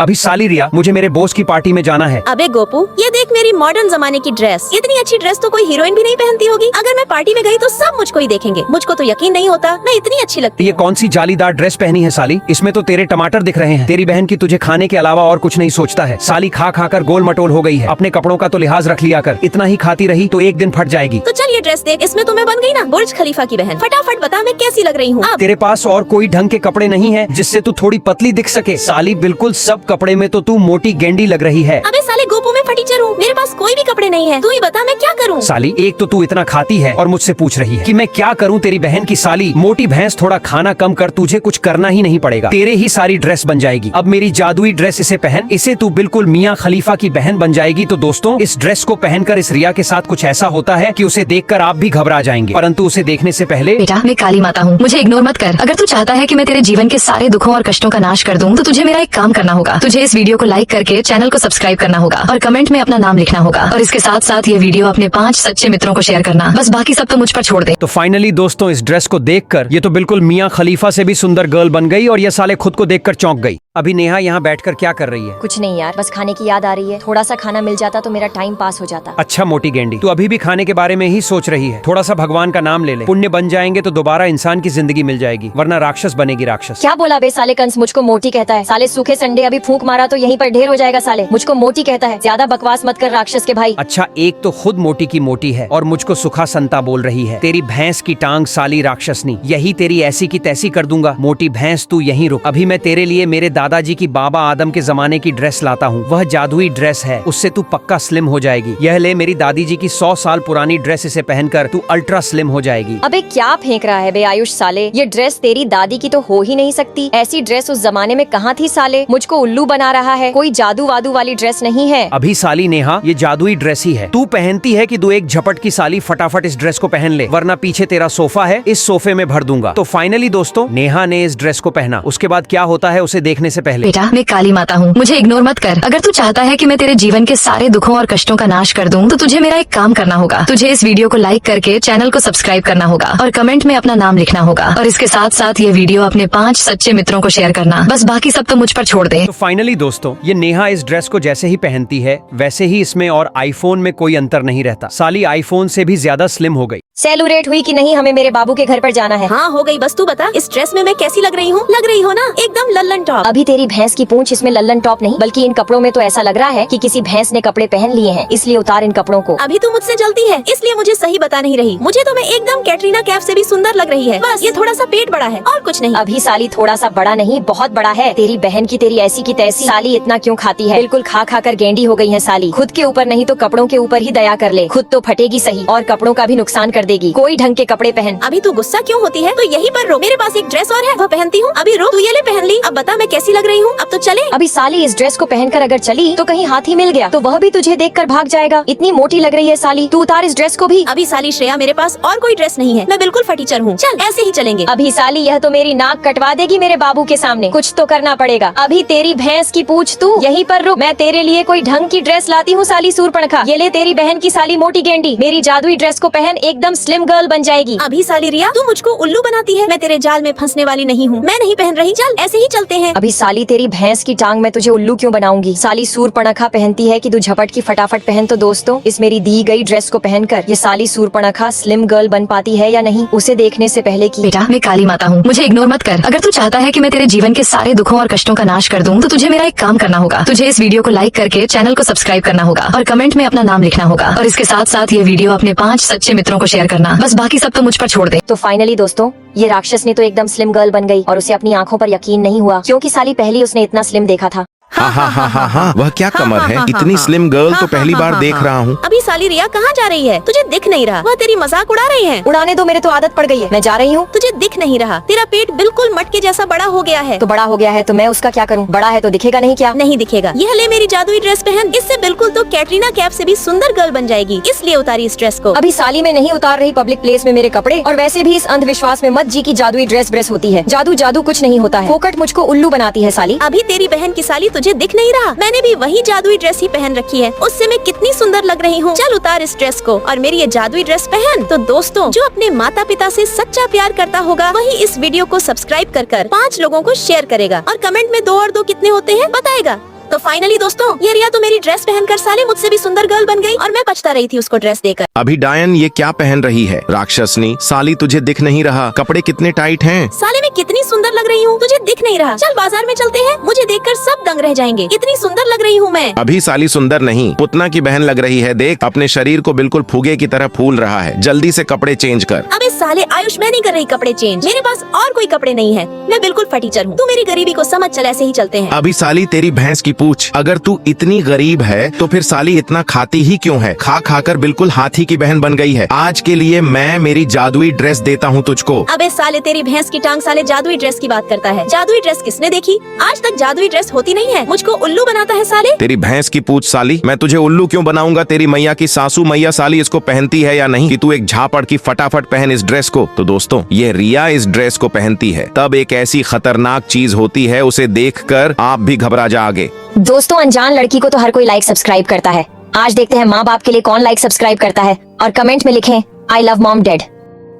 अभी साली रिया, मुझे मेरे बॉस की पार्टी में जाना है। अबे गोपू, ये देख मेरी मॉडर्न जमाने की ड्रेस। इतनी अच्छी ड्रेस तो कोई हीरोइन भी नहीं पहनती होगी। अगर मैं पार्टी में गई तो सब मुझको ही देखेंगे। मुझको तो यकीन नहीं होता मैं इतनी अच्छी लगती ये कौन सी जालीदार ड्रेस पहनी है साली? इसमें तो तेरे टमाटर दिख रहे हैं। तेरी बहन की तुझे खाने के अलावा और कुछ नहीं सोचता है। साली खा खा कर गोल मटोल हो गई है। अपने कपड़ों का तो लिहाज रख लिया कर। इतना ही खाती रही तो एक दिन फट जाएगी। तो चल ये ड्रेस देख, इसमें तो मैं बन गई ना बुर्ज खलीफा की बहन। फटाफट बता मैं कैसी लग रही हूँ। तेरे पास और कोई ढंग के कपड़े नहीं है जिससे तू थोड़ी पतली दिख सके? साली बिल्कुल सब कपड़े में तो तू मोटी गेंडी लग रही है। अबे साले गोपू, मैं फटीचर हूँ, मेरे पास कोई भी कपड़े नहीं है। तू ही बता मैं क्या करूँ। साली एक तो तू इतना खाती है और मुझसे पूछ रही है कि मैं क्या करूँ। तेरी बहन की साली मोटी भैंस, थोड़ा खाना कम कर। तुझे कुछ करना ही नहीं पड़ेगा, तेरे ही सारी ड्रेस बन जाएगी। अब मेरी जादुई ड्रेस इसे पहन, इसे तू बिल्कुल मियाँ खलीफा की बहन बन जाएगी। तो दोस्तों, इस ड्रेस को पहनकर इस रिया के साथ कुछ ऐसा होता है कि उसे देखकर आप भी घबरा जाएंगे, परंतु उसे देखने से पहले। बेटा, मैं काली माता हूँ, मुझे इग्नोर मत कर। अगर तू चाहता है कि मैं तेरे जीवन के सारे दुखों और कष्टों का नाश कर दूं, तो तुझे मेरा एक काम करना होगा। तुझे इस वीडियो को लाइक करके चैनल को सब्सक्राइब करना होगा और कमेंट में अपना नाम लिखना होगा। और इसके साथ साथ ये वीडियो अपने 5 सच्चे मित्रों को शेयर करना। बस बाकी सब तो मुझ पर छोड़ दे। तो फाइनली दोस्तों, इस ड्रेस को देखकर ये तो बिल्कुल मियाँ खलीफा से भी सुंदर गर्ल बन गई और ये साले खुद को देखकर चौंक गई। अभी नेहा यहाँ बैठकर क्या कर रही है? कुछ नहीं यार, बस खाने की याद आ रही है। थोड़ा सा खाना मिल जाता तो मेरा टाइम पास हो जाता। अच्छा मोटी गेंडी, तू अभी भी खाने के बारे में ही सोच रही है। थोड़ा सा भगवान का नाम ले ले, पुण्य बन जाएंगे तो दोबारा इंसान की जिंदगी मिल जाएगी, वरना राक्षस बनेगी राक्षस। क्या बोला बे साले कंस, मुझको मोटी कहता है। साले सूखे संडे अभी फूंक मारा तो यहीं पर ढेर हो जाएगा। साले मुझको मोटी कहता है, ज्यादा बकवास मत कर राक्षस के भाई। अच्छा, एक तो खुद मोटी की मोटी है और मुझको सुखा संता बोल रही है। तेरी भैंस की टांग साली राक्षसनी, यही तेरी ऐसी की तैसी कर दूंगा। मोटी भैंस तू यहीं रुक, अभी मैं तेरे लिए मेरे दादाजी की बाबा आदम के जमाने की ड्रेस लाता हूँ। वह जादुई ड्रेस है, उससे तू पक्का स्लिम हो जाएगी। यह ले मेरी दादी जी की 100 साल पुरानी ड्रेस, इसे पहनकर तू अल्ट्रा स्लिम हो जाएगी। अबे क्या फेंक रहा है बे आयुष साले, ये ड्रेस तेरी दादी की तो हो ही नहीं सकती। ऐसी ड्रेस उस जमाने में कहाँ थी साले, मुझको उल्लू बना रहा है। कोई जादू वादू वाली ड्रेस नहीं है। अभी साली नेहा, ये जादुई ड्रेस ही है। तू पहनती है कि तू एक झपट की साली फटाफट इस ड्रेस को पहन ले, वरना पीछे तेरा सोफा है, इस सोफे में भर दूंगा। तो फाइनली दोस्तों, नेहा ने इस ड्रेस को पहना। उसके बाद क्या होता है उसे देखने से पहले। बेटा, मैं काली माता हूँ, मुझे इग्नोर मत कर। अगर तू चाहता है कि मैं तेरे जीवन के सारे दुखों और कष्टों का नाश कर दूं, तो तुझे मेरा एक काम करना होगा। तुझे इस वीडियो को लाइक करके चैनल को सब्सक्राइब करना होगा और कमेंट में अपना नाम लिखना होगा। और इसके साथ साथ ये वीडियो अपने 5 सच्चे मित्रों को शेयर करना। बस बाकी सब तो मुझ पर छोड़ दे। तो फाइनली दोस्तों, ये नेहा इस ड्रेस को जैसे ही पहनती है वैसे ही इसमें और आईफोन में कोई अंतर नहीं रहता। साली आईफोन से भी ज्यादा स्लिम हो गई। सेलिब्रेट हुई कि नहीं, हमें मेरे बाबू के घर पर जाना है। हाँ हो गई, बस तू बता इस ड्रेस में मैं कैसी लग रही हूँ? लग रही हो ना एकदम लल्लन टॉप। अभी तेरी भैंस की पूंछ, इसमें लल्लन टॉप नहीं, बल्कि इन कपड़ों में तो ऐसा लग रहा है कि किसी भैंस ने कपड़े पहन लिए हैं। इसलिए उतार इन कपड़ों को। अभी तू मुझसे जलती है इसलिए मुझे सही बता नहीं रही। मुझे तो मैं एकदम कैटरीना कैफ से भी सुंदर लग रही है, बस ये थोड़ा सा पेट बड़ा है और कुछ नहीं। अभी साली थोड़ा सा बड़ा नहीं, बहुत बड़ा है। तेरी बहन की तेरी ऐसी की तैसी। साली इतना क्यों खाती है? बिल्कुल खा खा कर गेंडी हो गई है साली। खुद के ऊपर नहीं तो कपड़ों के ऊपर ही दया कर ले। खुद तो फटेगी सही और कपड़ों का भी नुकसान कर देगी। कोई ढंग के कपड़े पहन। अभी तू गुस्सा क्यों होती है? तो यहीं पर रो, मेरे पास एक ड्रेस और है, वो पहनती हूँ। अभी रो, तू ये ले पहन ली। अब बता मैं कैसी लग रही हूँ? अब तो चले। अभी साली इस ड्रेस को पहनकर अगर चली तो कहीं हाथी मिल गया तो वह भी तुझे देखकर भाग जाएगा। इतनी मोटी लग रही है साली, तू उतार इस ड्रेस को भी। अभी साली श्रेया, मेरे पास और कोई ड्रेस नहीं है, मैं बिल्कुल फटीचर हूँ। चल ऐसे ही चलेंगे। अभी साली यह तो मेरी नाक कटवा देगी मेरे बाबू के सामने। कुछ तो करना पड़ेगा। अभी तेरी भैंस की पूछ, तू यहीं पर रुक, मैं तेरे लिए कोई ढंग की ड्रेस लाती हूँ साली सूरपणखा। ये ले तेरी बहन की साली मोटी गेंडी, मेरी जादुई ड्रेस को पहन, एकदम स्लिम गर्ल बन जाएगी। अभी साली रिया, तू मुझको उल्लू बनाती है। मैं तेरे जाल में फंसने वाली नहीं हूँ, मैं नहीं पहन रही। चल ऐसे ही चलते हैं। अभी साली तेरी भैंस की टांग में तुझे उल्लू क्यों बनाऊंगी? साली सूरपणखा पहनती है कि तू झपट की फटाफट पहन। तो दोस्तों, इस मेरी दी गई ड्रेस को पहनकर ये साली सूरपणखा स्लिम गर्ल बन पाती है या नहीं, उसे देखने से पहले की। बेटा, मैं काली माता हूँ, मुझे इग्नोर मत कर। अगर तू चाहता है कि मैं तेरे जीवन के सारे दुखों और कष्टों का नाश कर दूं, तो तुझे मेरा एक काम करना होगा। तुझे इस वीडियो को लाइक करके चैनल को सब्सक्राइब करना होगा और कमेंट में अपना नाम लिखना होगा। और इसके साथ साथ ये वीडियो अपने 5 सच्चे मित्रों को शेयर करना। बस बाकी सब तो मुझ पर छोड़ दे। तो फाइनली दोस्तों, ये राक्षस ने तो एकदम स्लिम गर्ल बन गई और उसे अपनी आंखों पर यकीन नहीं हुआ, क्योंकि साली पहली उसने इतना स्लिम देखा था। हाँ, वह क्या कमर है, इतनी स्लिम गर्ल तो पहली बार देख रहा हूँ। अभी साली रिया कहाँ जा रही है? तुझे दिख नहीं रहा? वह तेरी मजाक उड़ा रही है। उड़ाने दो, मेरे तो आदत पड़ गई है, मैं जा रही हूँ। तुझे दिख नहीं रहा? तेरा पेट बिल्कुल मटके जैसा बड़ा हो गया है। तो बड़ा हो गया है तो मैं उसका क्या करूँ? बड़ा है तो दिखेगा नहीं क्या? नहीं दिखेगा। यह ले मेरी जादुई ड्रेस पहन, इससे बिल्कुल तो कैटरीना कैफ से भी सुंदर गर्ल बन जाएगी, इसलिए उतारी इस ड्रेस को। अभी साली में नहीं उतार रही पब्लिक प्लेस में मेरे कपड़े। और वैसे भी इस अंधविश्वास में मत जी की जादुई ड्रेस होती है। जादू जादू कुछ नहीं होता है, फोकट मुझको उल्लू बनाती है साली। अभी तेरी बहन की साली, तुझे दिख नहीं रहा? मैंने भी वही जादुई ड्रेस ही पहन रखी है, उससे मैं कितनी सुंदर लग रही हूँ। चल उतार इस ड्रेस को और मेरी ये जादुई ड्रेस पहन। तो दोस्तों, जो अपने माता पिता से सच्चा प्यार करता होगा वही इस वीडियो को सब्सक्राइब कर 5 लोगों को शेयर करेगा और कमेंट में 2 और 2 कितने होते हैं बताएगा। तो फाइनली दोस्तों, ये रिया तो मेरी ड्रेस पहनकर साले मुझसे भी सुंदर गर्ल बन गई और मैं पछता रही थी उसको ड्रेस देकर। अभी डायन ये क्या पहन रही है? राक्षसनी, साली तुझे दिख नहीं रहा, कपड़े कितने टाइट हैं। साले मैं कितनी सुंदर लग रही हूँ, तुझे दिख नहीं रहा? चल बाजार में चलते हैं, मुझे देखकर सब दंग रह जाएंगे, इतनी सुंदर लग रही हूँ मैं। अभी साली सुंदर नहीं, पुतना की बहन लग रही है। देख अपने शरीर को बिल्कुल फुगे की तरह फूल रहा है। जल्दी से कपड़े चेंज कर। अबे साले आयुष, मैं नहीं कर रही कपड़े चेंज, मेरे पास और कोई कपड़े नहीं है, मैं बिल्कुल फटीचर हूँ। तू मेरी गरीबी को समझ, चल ऐसे ही चलते हैं। अभी साली तेरी भैंस की पूछ, अगर तू इतनी गरीब है तो फिर साली इतना खाती ही क्यों है? खा खाकर बिल्कुल हाथी की बहन बन गई है। आज के लिए मैं मेरी जादुई ड्रेस देता हूँ तुझको। अबे साले तेरी भैंस की टांग, साले जादुई ड्रेस की बात करता है। जादुई ड्रेस किसने देखी? आज तक जादुई ड्रेस होती नहीं है, मुझको उल्लू बनाता है साले। तेरी भैंस की पूछ साली, मैं तुझे उल्लू क्यों बनाऊंगा? तेरी मैया की सासू मैया साली इसको पहनती है या नहीं कि तू एक झापड़ की फटाफट पहन इस ड्रेस को। तो दोस्तों, ये रिया इस ड्रेस को पहनती है तब एक ऐसी खतरनाक चीज होती है, उसे देखकर आप भी घबरा जाओगे। दोस्तों, अनजान लड़की को तो हर कोई लाइक सब्सक्राइब करता है। आज देखते हैं माँ बाप के लिए कौन लाइक सब्सक्राइब करता है, और कमेंट में लिखें आई लव मॉम डेड।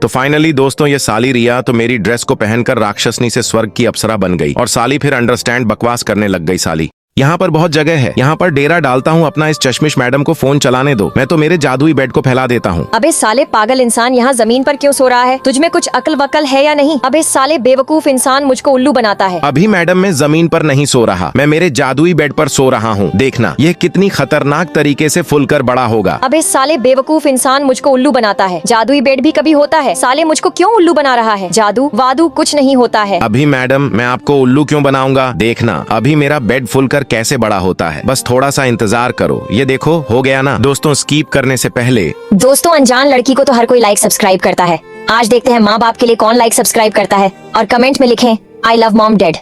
तो फाइनली दोस्तों, ये साली रिया तो मेरी ड्रेस को पहनकर राक्षसनी से स्वर्ग की अप्सरा बन गई और साली फिर अंडरस्टैंड बकवास करने लग गई। साली यहाँ पर बहुत जगह है, यहाँ पर डेरा डालता हूँ अपना। इस चश्मिश मैडम को फोन चलाने दो, मैं तो मेरे जादुई बेड को फैला देता हूँ। अबे साले पागल इंसान, यहाँ जमीन पर क्यों सो रहा है? तुझ में कुछ अकल वकल है या नहीं? अबे साले बेवकूफ इंसान, मुझको उल्लू बनाता है। अभी मैडम मैं जमीन पर नहीं सो रहा, मैं मेरे जादुई बेड पर सो रहा हूँ। देखना ये कितनी खतरनाक तरीके से फूलकर बड़ा होगा। अबे साले बेवकूफ इंसान, मुझको उल्लू बनाता है। जादुई बेड भी कभी होता है? साले मुझको क्यों उल्लू बना रहा है? जादू वादू कुछ नहीं होता है। अभी मैडम मैं आपको उल्लू क्यों बनाऊंगा? देखना अभी मेरा बेड फूलकर कैसे बड़ा होता है। बस थोड़ा सा इंतजार करो, ये देखो हो गया ना। दोस्तों, स्कीप करने से पहले दोस्तों, अनजान लड़की को तो हर कोई लाइक सब्सक्राइब करता है। आज देखते हैं माँ बाप के लिए कौन लाइक सब्सक्राइब करता है, और कमेंट में लिखें आई लव मॉम डेड।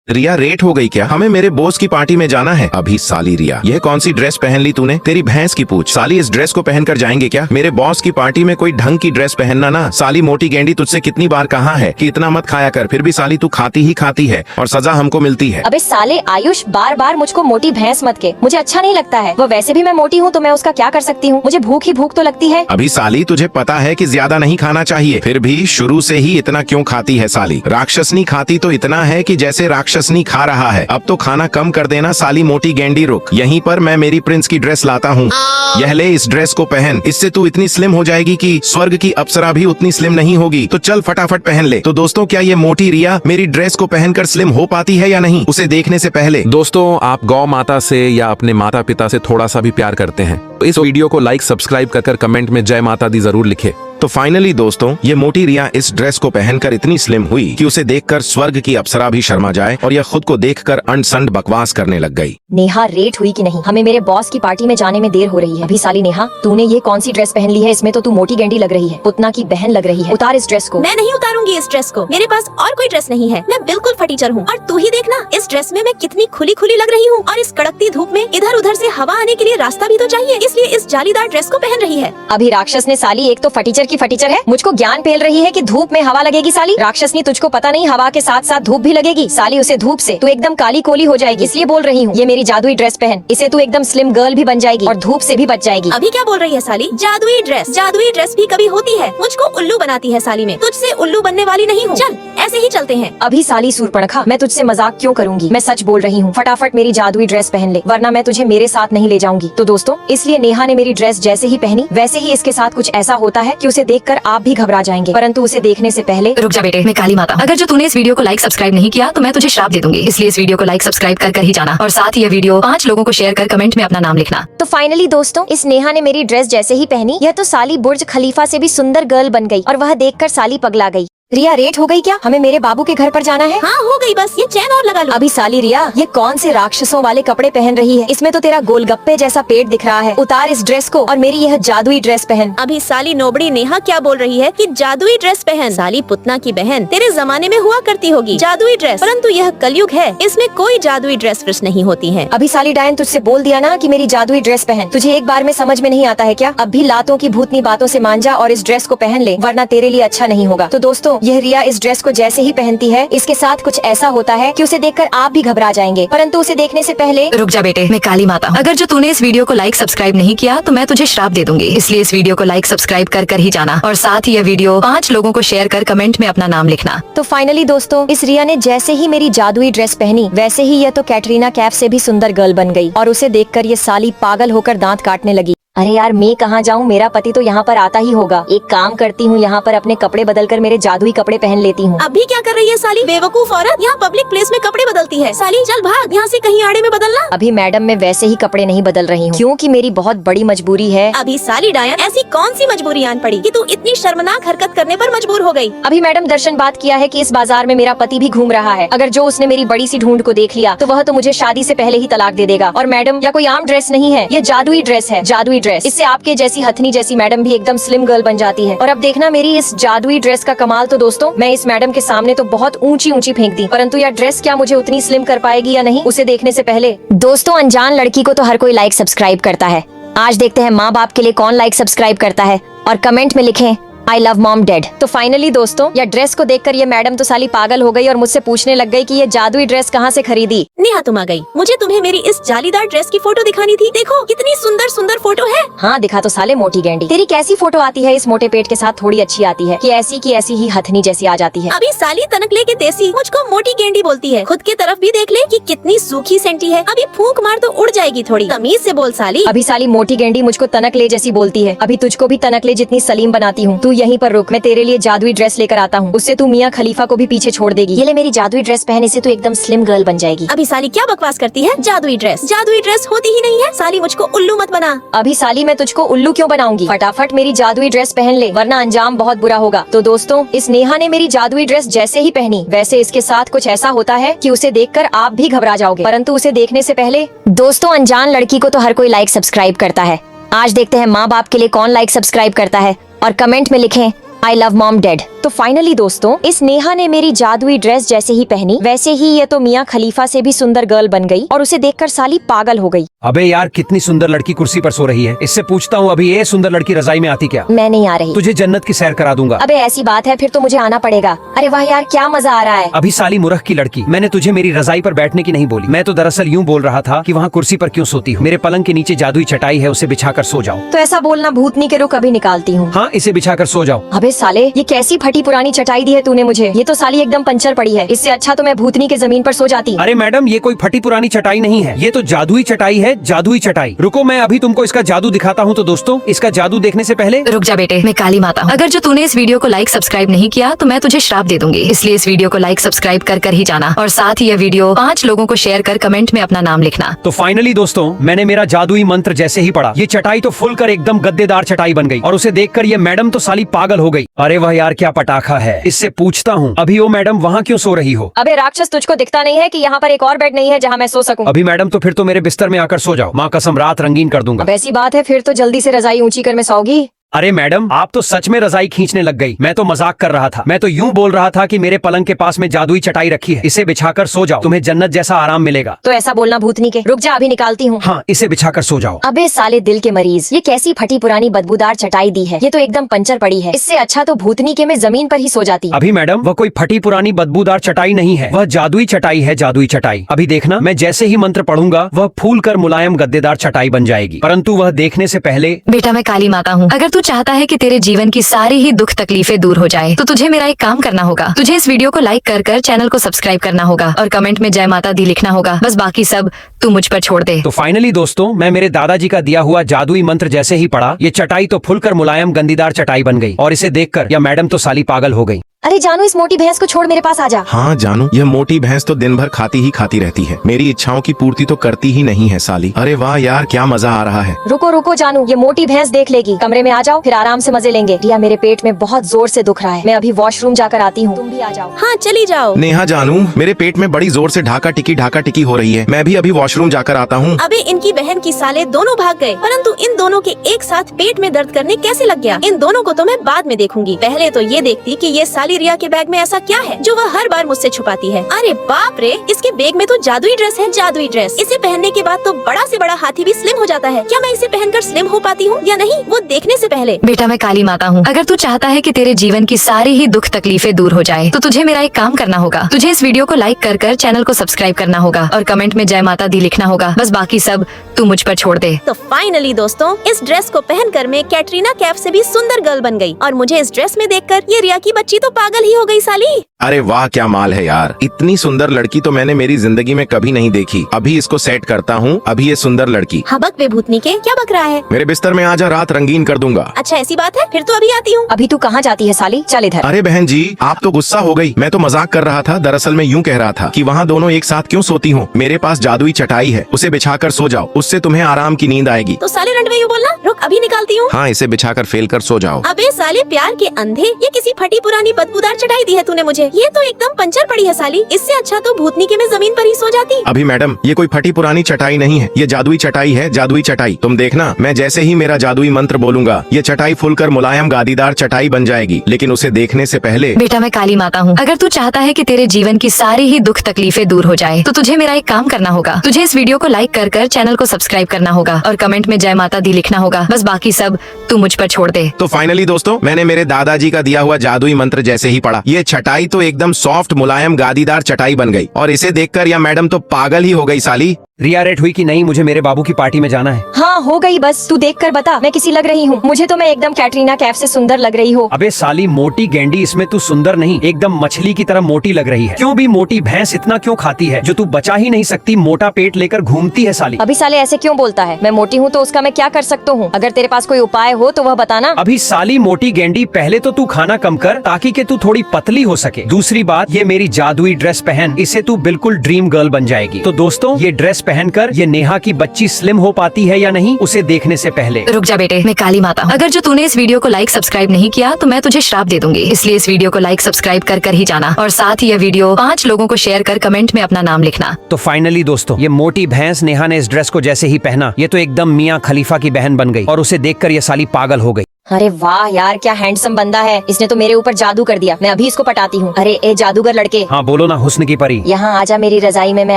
रिया रेट हो गई क्या? हमें मेरे बॉस की पार्टी में जाना है। अभी साली रिया, यह कौन सी ड्रेस पहन ली तूने? तेरी भैंस की पूछ साली, इस ड्रेस को पहनकर जाएंगे क्या? मेरे बॉस की पार्टी में कोई ढंग की ड्रेस पहनना ना। साली मोटी गेंडी, तुझसे कितनी बार कहा है कि इतना मत खाया कर, फिर भी साली तू खाती ही खाती है और सजा हमको मिलती है। अबे साले आयुष, बार बार मुझको मोटी भैंस मत के, मुझे अच्छा नहीं लगता है। वो वैसे भी मैं मोटी हूँ तो मैं उसका क्या कर सकती हूँ? मुझे भूख ही भूख तो लगती है। अभी साली तुझे पता है कि ज्यादा नहीं खाना चाहिए, फिर भी शुरू से ही इतना क्यों खाती है साली? राक्षसनी खाती तो इतना है कि जैसे राक्षसनी खा रहा है। अब तो खाना कम कर देना साली मोटी गेंडी। रुक, यहीं पर मैं मेरी प्रिंस की ड्रेस लाता हूँ। यह ले, इस ड्रेस को पहन, इससे तू इतनी स्लिम हो जाएगी कि स्वर्ग की अप्सरा भी उतनी स्लिम नहीं होगी। तो चल फटाफट पहन ले। तो दोस्तों, क्या ये मोटी रिया मेरी ड्रेस को पहनकर स्लिम हो पाती है या नहीं, उसे देखने से पहले दोस्तों, आप गौ माता से या अपने माता पिता से थोड़ा सा भी प्यार करते हैं तो इस वीडियो को लाइक सब्सक्राइब कर कमेंट में जय माता दी जरूर लिखे। तो फाइनली दोस्तों, ये मोटी रिया इस ड्रेस को पहनकर इतनी स्लिम हुई कि उसे देखकर स्वर्ग की अप्सरा भी शर्मा जाए और यह खुद को देखकर अंड बकवास करने लग गई। नेहा रेट हुई कि नहीं? हमें मेरे बॉस की पार्टी में जाने में देर हो रही है। अभी साली नेहा, तूने ये कौन सी ड्रेस पहन ली है? इसमें तो तू मोटी गेंडी लग रही है, पुतना की बहन लग रही है। उतार इस ड्रेस को। मैं नहीं उतारूंगी इस ड्रेस को, मेरे पास और कोई ड्रेस नहीं है, मैं बिल्कुल फटीचर हूँ। और तू ही देखना, इस ड्रेस में मैं कितनी खुली खुली लग रही हूँ, और इस कड़कती धूप में इधर उधर से हवा आने के लिए रास्ता भी तो चाहिए, इसलिए इस जालीदार ड्रेस को पहन रही है। अभी राक्षस ने साली, एक तो फटीचर की फटीचर है, मुझको ज्ञान पेल रही है कि धूप में हवा लगेगी। साली राक्षसनी, तुझको पता नहीं हवा के साथ साथ धूप भी लगेगी। साली उसे धूप से तू एकदम काली कोली हो जाएगी, इसलिए बोल रही हूँ ये मेरी जादुई ड्रेस पहन, इसे तू एकदम स्लिम गर्ल भी बन जाएगी और धूप से भी बच जाएगी। अभी क्या बोल रही है साली? जादुई ड्रेस, जादुई ड्रेस भी कभी होती है, मुझको उल्लू बनाती है साली। में तुझसे उल्लू बनने वाली नहीं हूँ, चल ऐसे ही चलते हैं। अभी साली सूर्पणखा, मैं तुझसे मजाक क्यों करूंगी, मैं सच बोल रही हूँ। फटाफट मेरी जादुई ड्रेस पहन ले, वरना मैं तुझे मेरे साथ नहीं ले जाऊंगी। तो दोस्तों, इसलिए नेहा ने मेरी ड्रेस जैसे ही पहनी वैसे ही इसके साथ कुछ ऐसा होता है कि उसे देखकर आप भी घबरा जाएंगे, परंतु उसे देखने से पहले रुक जा बेटे, मैं काली माता। अगर जो तूने इस वीडियो को लाइक सब्सक्राइब नहीं किया तो मैं तुझे श्राप दे दूंगी, इसलिए इस वीडियो को लाइक सब्सक्राइब कर ही जाना, और साथ ही ये वीडियो 5 लोगों को शेयर कर कमेंट में अपना नाम लिखना। तो फाइनली दोस्तों, इस नेहा ने मेरी ड्रेस जैसे ही पहनी, यह तो साली बुर्ज खलीफा से भी सुंदर गर्ल बन गई, और वह देखकर साली पगला गई। रिया रेट हो गई क्या? हमें मेरे बाबू के घर पर जाना है। हाँ हो गई, बस ये चैन और लगा लो। अभी साली रिया, ये कौन से राक्षसों वाले कपड़े पहन रही है? इसमें तो तेरा गोलगप्पे जैसा पेट दिख रहा है। उतार इस ड्रेस को और मेरी यह जादुई ड्रेस पहन। अभी साली नोबड़ी नेहा क्या बोल रही है कि जादुई ड्रेस पहन? साली पुतना की बहन, तेरे जमाने में हुआ करती होगी जादुई ड्रेस, परंतु यह कलयुग है, इसमें कोई जादुई ड्रेस फ्रेस नहीं होती है। अभी साली डायन, तुझसे बोल दिया ना कि मेरी जादुई ड्रेस पहन, तुझे एक बार में समझ में नहीं आता है क्या? अब भी लातों की भूतनी बातों से मान जा और इस ड्रेस को पहन ले, वरना तेरे लिए अच्छा नहीं होगा। तो दोस्तों, दोस्तों, यह रिया इस ड्रेस को जैसे ही पहनती है, इसके साथ कुछ ऐसा होता है कि उसे देखकर आप भी घबरा जाएंगे, परंतु उसे देखने से पहले रुक जा बेटे, मैं काली माता हूँ। अगर जो तूने इस वीडियो को लाइक सब्सक्राइब नहीं किया तो मैं तुझे श्राप दे दूंगी। इसलिए इस वीडियो को लाइक सब्सक्राइब कर ही जाना, और साथ ही यह वीडियो 5 लोगों को शेयर कर कमेंट में अपना नाम लिखना। तो फाइनली दोस्तों, इस रिया ने जैसे ही मेरी जादुई ड्रेस पहनी, वैसे ही यह तो कैटरीना कैफ से भी सुंदर गर्ल बन गई, और उसे देखकर ये साली पागल होकर दांत काटने लगी। अरे यार, मैं कहाँ जाऊँ, मेरा पति तो यहाँ पर आता ही होगा। एक काम करती हूँ, यहाँ पर अपने कपड़े बदलकर मेरे जादुई कपड़े पहन लेती हूँ। अभी क्या कर रही है साली बेवकूफ औरत, यहाँ पब्लिक प्लेस में कपड़े बदलती है। साली चल भाग यहाँ से, कहीं आड़े में बदलना। अभी मैडम मैं वैसे ही कपड़े नहीं बदल रही हूँ, क्योंकि मेरी बहुत बड़ी मजबूरी है। अभी साली डायन, ऐसी कौन सी मजबूरी आन पड़ी कि तू इतनी शर्मनाक हरकत करने पर मजबूर हो गई? अभी मैडम दर्शन बात किया है कि इस बाजार में मेरा पति भी घूम रहा है। अगर जो उसने मेरी बड़ी सी ढूंढ को देख लिया तो वह तो मुझे शादी से पहले ही तलाक दे देगा। और मैडम, यह कोई आम ड्रेस नहीं है, यह जादुई ड्रेस है, जादुई ड्रेस। इससे आपके जैसी हथनी जैसी मैडम भी एकदम स्लिम गर्ल बन जाती है। और अब देखना मेरी इस जादुई ड्रेस का कमाल। तो दोस्तों, मैं इस मैडम के सामने तो बहुत ऊंची ऊंची फेंक दी, परंतु यह ड्रेस क्या मुझे उतनी स्लिम कर पाएगी या नहीं, उसे देखने से पहले दोस्तों, अनजान लड़की को तो हर कोई लाइक सब्सक्राइब करता है। आज देखते हैं माँ बाप के लिए कौन लाइक सब्सक्राइब करता है, और कमेंट में लिखें आई लव मॉम डेड। तो फाइनली दोस्तों, यह ड्रेस को देखकर ये मैडम तो साली पागल हो गई और मुझसे पूछने लग गई कि ये जादुई ड्रेस कहाँ से खरीदी। नेहा तुम आ गई, मुझे तुम्हें मेरी इस जालीदार ड्रेस की फोटो दिखानी थी। देखो कितनी सुंदर सुंदर फोटो है। हाँ दिखा तो साले मोटी गेंडी। तेरी कैसी फोटो आती है इस मोटे पेट के साथ? थोड़ी अच्छी आती है कि ऐसी की ऐसी ही हथनी जैसी आ जाती है। अभी साली तनकले के देसी मुझको मोटी गेंडी बोलती है। खुद के तरफ भी देख ले कि कितनी सूखी सेंटी है। अभी फूंक मार तो उड़ जाएगी थोड़ी। तमीज से बोल साली। अभी साली मोटी गेंडी मुझको तनकले जैसी बोलती है। अभी तुझको भी तनकले जितनी सलीम बनाती हूँ। तू यहीं पर रुक, मैं तेरे लिए जादुई ड्रेस लेकर आता हूँ। उससे तू मियाँ खलीफा को भी पीछे छोड़ देगी। ये ले मेरी जादुई ड्रेस पहने से तू एकदम स्लिम गर्ल बन जाएगी। अभी साली क्या बकवास करती है? जादुई ड्रेस होती ही नहीं है। साली मुझको उल्लू मत बना। अभी साली मैं तुझको उल्लू क्यों बनाऊंगी? फटाफट मेरी जादुई ड्रेस पहन ले, वरना अंजाम बहुत बुरा होगा। तो दोस्तों, इस नेहा ने मेरी जादुई ड्रेस जैसे ही पहनी, वैसे इसके साथ कुछ ऐसा होता है कि उसे देखकर आप भी घबरा जाओगे, परंतु उसे देखने से पहले दोस्तों, अनजान लड़की को तो हर कोई लाइक सब्सक्राइब करता है। आज देखते हैं माँ बाप के लिए कौन लाइक सब्सक्राइब करता है, और कमेंट में लिखें आई लव मॉम डेड। तो फाइनली दोस्तों, इस नेहा ने मेरी जादुई ड्रेस जैसे ही पहनी, वैसे ही ये तो मियाँ खलीफा से भी सुंदर गर्ल बन गई, और उसे देखकर साली पागल हो गई। अबे यार, कितनी सुंदर लड़की कुर्सी पर सो रही है। इससे पूछता हूँ, अभी ये सुंदर लड़की रजाई में आती क्या? मैं नहीं आ रही। तुझे जन्नत की सैर करा दूंगा। अबे ऐसी बात है, फिर तो मुझे आना पड़ेगा। अरे वाह यार, क्या मजा आ रहा है। अभी साली मुरख की लड़की, मैंने तुझे मेरी रजाई पर बैठने की नहीं बोली। मैं तो दरअसल यूँ बोल रहा था कि वहाँ कुर्सी पर क्यों सोती हूँ। मेरे पलंग के नीचे जादुई चटाई है, उसे बिछाकर सो जाओ। तो ऐसा बोलना भूतनी के रुख अभी निकालती हूँ। हाँ, इसे बिछाकर सो जाओ। अबे साले, ये कैसी फटी पुरानी चटाई दी है तूने मुझे? ये तो साली एकदम पंचर पड़ी है। इससे अच्छा तो मैं भूतनी के जमीन पर सो जाती। अरे मैडम, ये कोई फटी पुरानी चटाई नहीं है, ये तो जादुई चटाई है, जादुई चटाई। रुको, मैं अभी तुमको इसका जादू दिखाता हूँ। तो दोस्तों, इसका जादू देखने से पहले रुक जा बेटे, मैं काली माता हूँ। अगर जो तूने इस वीडियो को लाइक सब्सक्राइब नहीं किया तो मैं तुझे श्राप दे दूंगी। इसलिए इस वीडियो को लाइक सब्सक्राइब कर ही जाना, और साथ ही यह वीडियो 5 लोगों को शेयर कर कमेंट में अपना नाम लिखना। तो फाइनली दोस्तों, मैंने मेरा जादुई मंत्र जैसे ही पढ़ा, ये चटाई तो फुल कर एकदम गद्देदार चटाई बन गई, और उसे देखकर ये मैडम तो साली पागल हो गई। अरे वह यार, क्या पटाखा है। इससे पूछता हूँ, अभी वो मैडम वहाँ क्यों सो रही हो? अबे राक्षस, तुझको दिखता नहीं है कि यहाँ पर एक और बेड नहीं है जहाँ मैं सो सकूं? अभी मैडम, तो फिर तो मेरे बिस्तर में आकर सो जाओ। माँ कसम, रात रंगीन कर दूंगा। अब ऐसी बात है, फिर तो जल्दी से रजाई ऊंची कर मैं सोऊंगी। अरे मैडम, आप तो सच में रजाई खींचने लग गई। मैं तो मजाक कर रहा था। मैं तो यूं बोल रहा था कि मेरे पलंग के पास में जादुई चटाई रखी है, इसे बिछाकर सो जाओ, तुम्हें जन्नत जैसा आराम मिलेगा। तो ऐसा बोलना भूतनी के। रुक जा, अभी निकालती हूँ। हाँ, इसे बिछाकर सो जाओ। अबे साले दिल के मरीज, ये कैसी फटी पुरानी बदबूदार चटाई दी है। ये तो एकदम पंचर पड़ी है। इससे अच्छा तो भूतनी के मैं जमीन पर ही सो जाती। अभी मैडम, वह कोई फटी पुरानी बदबूदार चटाई नहीं है, वह जादुई चटाई है, जादुई चटाई। अभी देखना, मैं जैसे ही मंत्र पढ़ूंगा, वह फूल कर मुलायम गद्देदार चटाई बन जाएगी, परंतु वह देखने से पहले। बेटा, मैं काली माता हूँ। अगर तू चाहता है कि तेरे जीवन की सारी ही दुख तकलीफें दूर हो जाए, तो तुझे मेरा एक काम करना होगा। तुझे इस वीडियो को लाइक कर चैनल को सब्सक्राइब करना होगा, और कमेंट में जय माता दी लिखना होगा। बस बाकी सब तू मुझ पर छोड़ दे। तो फाइनली दोस्तों, मैं मेरे दादाजी का दिया हुआ जादुई मंत्र जैसे ही पढ़ा, ये चटाई तो फुलकर मुलायम गंदीदार चटाई बन गई, और इसे देखकर यह मैडम तो साली पागल हो गई। अरे जानू, इस मोटी भैंस को छोड़ मेरे पास आ जा। हाँ जानू, यह मोटी भैंस तो दिन भर खाती ही खाती रहती है, मेरी इच्छाओं की पूर्ति तो करती ही नहीं है साली। अरे वाह यार, क्या मजा आ रहा है। रुको रुको जानू, ये मोटी भैंस देख लेगी। कमरे में आ जाओ, फिर आराम से मजे लेंगे। रिया, मेरे पेट में बहुत जोर से दुख रहा है, मैं अभी वॉशरूम जाकर आती हूँ, तुम भी आ जाओ। हाँ चली जाओ। नेहा जानू, मेरे पेट में बड़ी जोर से ढाका टिकी हो रही है, मैं भी अभी वॉशरूम जाकर आता हूँ। अबे इनकी बहन की साले दोनों भाग गए, परंतु इन दोनों के एक साथ पेट में दर्द करने कैसे लग गया? इन दोनों को तो मैं बाद में देखूंगी। पहले तो ये देखती कि ये साली साली रिया के बैग में ऐसा क्या है जो वह हर बार मुझसे छुपाती है? अरे बाप रे, इसके बैग में तो जादुई ड्रेस है, जादुई ड्रेस। इसे पहनने के बाद तो बड़ा से बड़ा हाथी भी स्लिम हो जाता है। क्या मैं इसे पहनकर स्लिम हो पाती हूँ या नहीं, वो देखने से पहले। बेटा मैं काली माता हूँ। अगर तू चाहता है कि तेरे जीवन की सारी ही दुख तकलीफें दूर हो जाए तो तुझे मेरा एक काम करना होगा। तुझे इस वीडियो को लाइक कर चैनल को सब्सक्राइब करना होगा और कमेंट में जय माता दी लिखना होगा। बस बाकी सब तू मुझ पर छोड़ दे। तो फाइनली दोस्तों, इस ड्रेस को पहनकर मैं कैटरीना कैफ से भी सुंदर गर्ल बन गई और मुझे इस ड्रेस में देखकर ये रिया की बच्ची तो पागल ही हो गई साली। अरे वाह क्या माल है यार, इतनी सुंदर लड़की तो मैंने मेरी जिंदगी में कभी नहीं देखी। अभी इसको सेट करता हूँ। अभी ये सुंदर लड़की। हबक बे भूतनी के, क्या बक रहा है? मेरे बिस्तर में आजा, रात रंगीन कर दूंगा। अच्छा ऐसी बात है, फिर तो अभी आती हूँ। अभी तू कहाँ जाती है साली? चल इधर। अरे बहन जी, आप तो गुस्सा हो गई। मैं तो मजाक कर रहा था। दरअसल मैं यूँ कह रहा था कि वहाँ दोनों एक साथ क्यों सोती हो। मेरे पास जादुई चटाई है, उसे बिछाकर सो जाओ, उससे तुम्हें आराम की नींद आएगी। तो साले रंड में यूँ बोलना, रुक अभी निकालती हूँ। हाँ, इसे बिछाकर फेल कर सो जाओ। अबे साले प्यार के अंधे, ये किसी फटी पुरानी बदबूदार चटाई दी है तूने मुझे। ये तो एकदम पंचर पड़ी है साली। इससे अच्छा तो भूतनी के मैं जमीन पर ही सो जाती। अभी मैडम, ये कोई फटी पुरानी चटाई नहीं है, ये जादुई चटाई है, जादुई चटाई। तुम देखना, मैं जैसे ही मेरा जादुई मंत्र बोलूंगा ये चटाई फूलकर मुलायम गादीदार चटाई बन जाएगी। लेकिन उसे देखने से पहले। बेटा मैं काली माता हूँ। अगर तू चाहता है कि तेरे जीवन की सारी ही दुख तकलीफें दूर हो जाए तो तुझे मेरा एक काम करना होगा। तुझे इस वीडियो को लाइक कर चैनल को सब्सक्राइब करना होगा और कमेंट में जय माता दी लिखना होगा। बस बाकी सब तू मुझ पर छोड़ दे। तो फाइनली दोस्तों, मैंने मेरे दादाजी का दिया हुआ जादुई मंत्र जैसे ही पढ़ा, ये चटाई तो एकदम सॉफ्ट मुलायम गादीदार चटाई बन गई। और इसे देखकर यह मैडम तो पागल ही हो गई साली। रिया रेट हुई कि नहीं, मुझे मेरे बाबू की पार्टी में जाना है। हाँ हो गई, बस तू देख कर बता मैं किसी लग रही हूँ। मुझे तो मैं एकदम कैटरीना कैफ से सुंदर लग रही हूँ। अबे साली मोटी गेंडी, इसमें तू सुंदर नहीं, एकदम मछली की तरह मोटी लग रही है। क्यों भी मोटी भैंस इतना क्यों खाती है जो तू बचा ही नहीं सकती, मोटा पेट लेकर घूमती है साली। अभी साले ऐसे क्यों बोलता है? मैं मोटी हूँ तो उसका मैं क्या कर सकता हूँ? अगर तेरे पास कोई उपाय हो तो वह बताना। अभी साली मोटी गेंडी, पहले तो तू खाना कम कर ताकि के तू थोड़ी पतली हो सके। दूसरी बात, ये मेरी जादुई ड्रेस पहन, इसे तू बिल्कुल ड्रीम गर्ल बन जाएगी। तो दोस्तों, ये ड्रेस पहनकर ये नेहा की बच्ची स्लिम हो पाती है या नहीं, उसे देखने से पहले। रुक जा बेटे, मैं काली माता हूँ। अगर जो तूने इस वीडियो को लाइक सब्सक्राइब नहीं किया तो मैं तुझे श्राप दे दूंगी। इसलिए इस वीडियो को लाइक सब्सक्राइब कर ही जाना और साथ ही यह वीडियो 5 लोगों को शेयर कर कमेंट में अपना नाम लिखना। तो फाइनली दोस्तों, ये मोटी भैंस नेहा ने इस ड्रेस को जैसे ही पहना, ये तो एकदम मियाँ खलीफा की बहन बन गई और उसे देखकर ये साली पागल हो गई। अरे वाह यार, क्या हैंडसम बंदा है। इसने तो मेरे ऊपर जादू कर दिया। मैं अभी इसको पटाती हूँ। अरे ए जादूगर लड़के, हाँ बोलो ना हुस्न की परी। यहाँ आजा मेरी रजाई में। मैं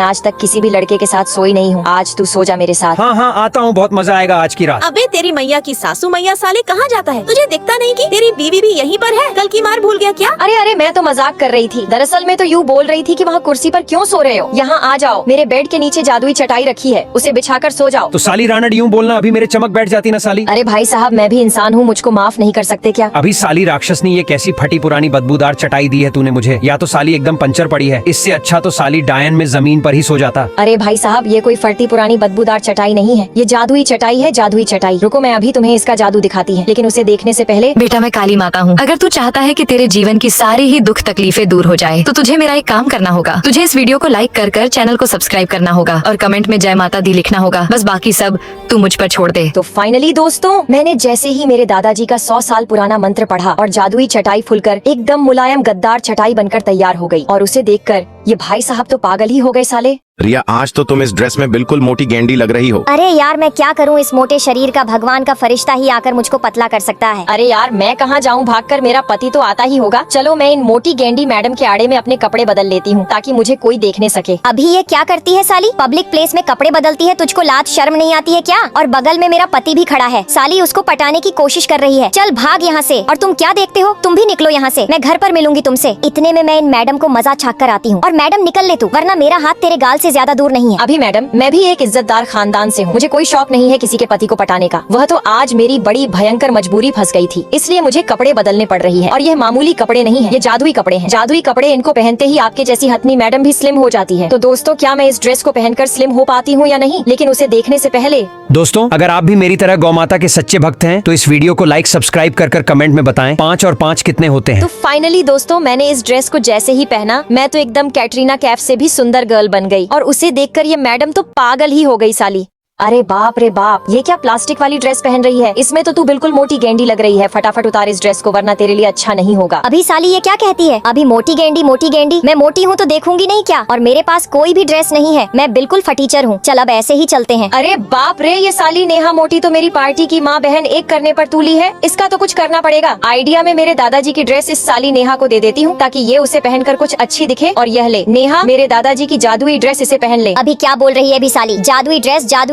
आज तक किसी भी लड़के के साथ सोई नहीं हूँ। आज तू सो जा मेरे साथ। हाँ हाँ आता हूँ, बहुत मजा आएगा आज की रात। अबे तेरी मैया की सासू मैया, साले कहाँ जाता है? तुझे दिखता नहीं कि तेरी बीवी भी यहीं पर है? कल की मार भूल गया क्या? अरे मैं तो मजाक कर रही थी। दरअसल मैं तो यूँ बोल रही थी कि वहाँ कुर्सी पर क्यों सो रहे हो। यहाँ आ जाओ, मेरे बेड के नीचे जादुई चटाई रखी है, उसे बिछाकर सो जाओ। तो साली रानड़ यूँ बोलना, अभी मेरे चमक बैठ जाती ना साली। अरे भाई साहब, मैं भी इंसान हूँ, मुझको माफ नहीं कर सकते क्या? अभी साली राक्षसनी, ये कैसी फटी पुरानी बदबूदार चटाई दी है तूने मुझे। या तो साली एकदम पंचर पड़ी है, इससे अच्छा तो साली डायन में जमीन पर ही सो जाता। अरे भाई साहब, ये कोई फटी पुरानी बदबूदार चटाई नहीं है, ये जादुई चटाई है, जादुई चटाई। रुको मैं अभी तुम्हें इसका जादू दिखाती है, लेकिन उसे देखने से पहले। बेटा मैं काली माता हूँ। अगर तू चाहता है कि तेरे जीवन की सारी ही दुख तकलीफें दूर हो जाए तो तुझे मेरा एक काम करना होगा। तुझे इस वीडियो को लाइक कर चैनल को सब्सक्राइब करना होगा और कमेंट में जय माता दी लिखना होगा। बस बाकी सब तू मुझ पर छोड़ दे। तो फाइनली दोस्तों, मैंने जैसे ही मेरे दादाजी का 100 साल पुराना मंत्र पढ़ा और जादुई चटाई फूलकर एकदम मुलायम गद्दार चटाई बनकर तैयार हो गई। और उसे देखकर ये भाई साहब तो पागल ही हो गए साले। रिया, आज तो तुम इस ड्रेस में बिल्कुल मोटी गेंडी लग रही हो। अरे यार मैं क्या करूं, इस मोटे शरीर का भगवान का फरिश्ता ही आकर मुझको पतला कर सकता है। अरे यार मैं कहाँ जाऊँ भागकर, मेरा पति तो आता ही होगा। चलो मैं इन मोटी गेंडी मैडम के आड़े में अपने कपड़े बदल लेती हूँ ताकि मुझे कोई देख न सके। अभी ये क्या करती है साली? पब्लिक प्लेस में कपड़े बदलती है, तुझको लाज शर्म नहीं आती है क्या? और बगल में मेरा पति भी खड़ा है, साली उसको पटाने की कोशिश कर रही है। चल भाग यहाँ से। और तुम क्या देखते हो, तुम भी निकलो यहाँ से, मैं घर पर मिलूंगी तुमसे। इतने में मैं इन मैडम को मजा छाक कर आती हूँ। और मैडम निकल ले तू, वरना मेरा हाथ तेरे गाल से ज्यादा दूर नहीं है। अभी मैडम, मैं भी एक इज्जतदार खानदान से हूँ, मुझे कोई शौक नहीं है किसी के पति को पटाने का। वह तो आज मेरी बड़ी भयंकर मजबूरी फंस गई थी, इसलिए मुझे कपड़े बदलने पड़ रही है। और यह मामूली कपड़े नहीं है, ये जादुई कपड़े हैं। जादुई कपड़े, इनको पहनते ही आपके जैसी हथनी मैडम भी स्लिम हो जाती है। तो दोस्तों, क्या मैं इस ड्रेस को पहनकर स्लिम हो पाती हूँ या नहीं, लेकिन उसे देखने से पहले। दोस्तों, अगर आप भी मेरी तरह गौ माता के सच्चे भक्त हैं तो इस वीडियो को लाइक सब्सक्राइब कर कमेंट में बताएं 5 और 5 कितने होते हैं। तो फाइनली दोस्तों, मैंने इस ड्रेस को जैसे ही पहना, मैं तो एकदम कैटरीना कैफ से भी सुंदर गर्ल बन गई। और उसे देखकर ये मैडम तो पागल ही हो गई साली। अरे बाप रे बाप, ये क्या प्लास्टिक वाली ड्रेस पहन रही है? इसमें तो तू बिल्कुल मोटी गेंडी लग रही है। फटाफट उतार इस ड्रेस को वरना तेरे लिए अच्छा नहीं होगा। अभी साली ये क्या कहती है? अभी मोटी गेंडी मैं मोटी हूँ तो देखूंगी नहीं क्या? और मेरे पास कोई भी ड्रेस नहीं है, मैं बिल्कुल फटीचर हूँ। चल अब ऐसे ही चलते हैं। अरे बाप रे, ये साली नेहा मोटी तो मेरी पार्टी की माँ बहन एक करने पर तुली है। इसका तो कुछ करना पड़ेगा। आइडिया में मेरे दादाजी की ड्रेस इस साली नेहा को दे देती हूँ ताकि ये उसे पहनकर कुछ अच्छी दिखे। और यह ले नेहा, मेरे दादाजी की जादुई ड्रेस इसे पहन ले। अभी क्या बोल रही है अभी साली? जादुई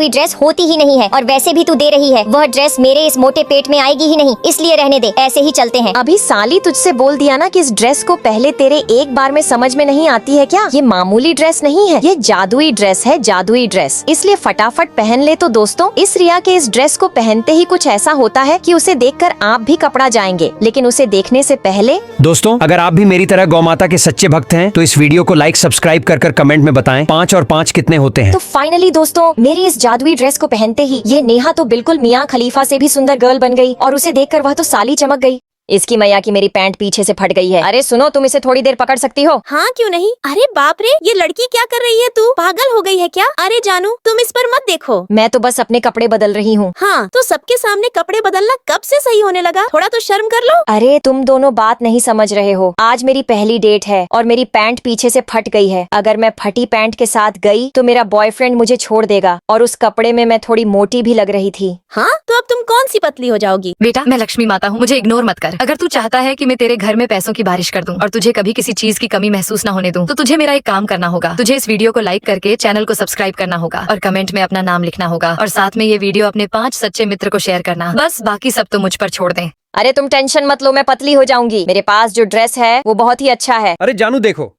ड्रेस होती ही नहीं है, और वैसे भी तू दे रही है, वह ड्रेस मेरे इस मोटे पेट में आएगी ही नहीं, इसलिए रहने दे, ऐसे ही चलते हैं। अभी साली तुझसे बोल दिया ना कि इस ड्रेस को पहले तेरे एक बार में समझ में नहीं आती है क्या? ये मामूली ड्रेस नहीं है, ये जादुई ड्रेस है, जादुई ड्रेस। इसलिए फटाफट पहन ले। तो दोस्तों, इस रिया के इस ड्रेस को पहनते ही कुछ ऐसा होता है कि उसे देखकर आप भी कपड़ा जाएंगे, लेकिन उसे देखने से पहले दोस्तों, अगर आप भी मेरी तरह गौ माता के सच्चे भक्त हैं तो इस वीडियो को लाइक सब्सक्राइब कर कमेंट में बताएं 5 और 5 कितने होते हैं। तो फाइनली दोस्तों, मेरी इस जादुई ड्रेस को पहनते ही ये नेहा तो बिल्कुल मियाँ खलीफा से भी सुंदर गर्ल बन गई, और उसे देखकर वह तो साली चमक गई। इसकी मैया की मेरी पैंट पीछे से फट गई है। अरे सुनो, तुम इसे थोड़ी देर पकड़ सकती हो? हाँ क्यों नहीं। अरे बाप रे, ये लड़की क्या कर रही है? तू पागल हो गई है क्या? अरे जानू, तुम इस पर मत देखो। मैं तो बस अपने कपड़े बदल रही हूँ। हाँ, तो सबके सामने कपड़े बदलना कब से सही होने लगा? थोड़ा तो शर्म कर लो। अरे तुम दोनों बात नहीं समझ रहे हो। आज मेरी पहली डेट है और मेरी पैंट पीछे से फट गई है। अगर मैं फटी पैंट के साथ गई तो मेरा बॉयफ्रेंड मुझे छोड़ देगा, और उस कपड़े में मैं थोड़ी मोटी भी लग रही थी। हाँ, तो अब तुम कौन सी पतली हो जाओगी? बेटा, मैं लक्ष्मी माता हूँ, मुझे इग्नोर मत कर। अगर तू चाहता है कि मैं तेरे घर में पैसों की बारिश कर दूं और तुझे कभी किसी चीज की कमी महसूस ना होने दूं, तो तुझे मेरा एक काम करना होगा। तुझे इस वीडियो को लाइक करके चैनल को सब्सक्राइब करना होगा और कमेंट में अपना नाम लिखना होगा, और साथ में ये वीडियो अपने 5 सच्चे मित्र को शेयर करना। बस बाकी सब तो मुझ पर छोड़ दें। अरे तुम टेंशन मत लो, मैं पतली हो जाऊंगी। मेरे पास जो ड्रेस है वो बहुत ही अच्छा है। अरे जानू देखो,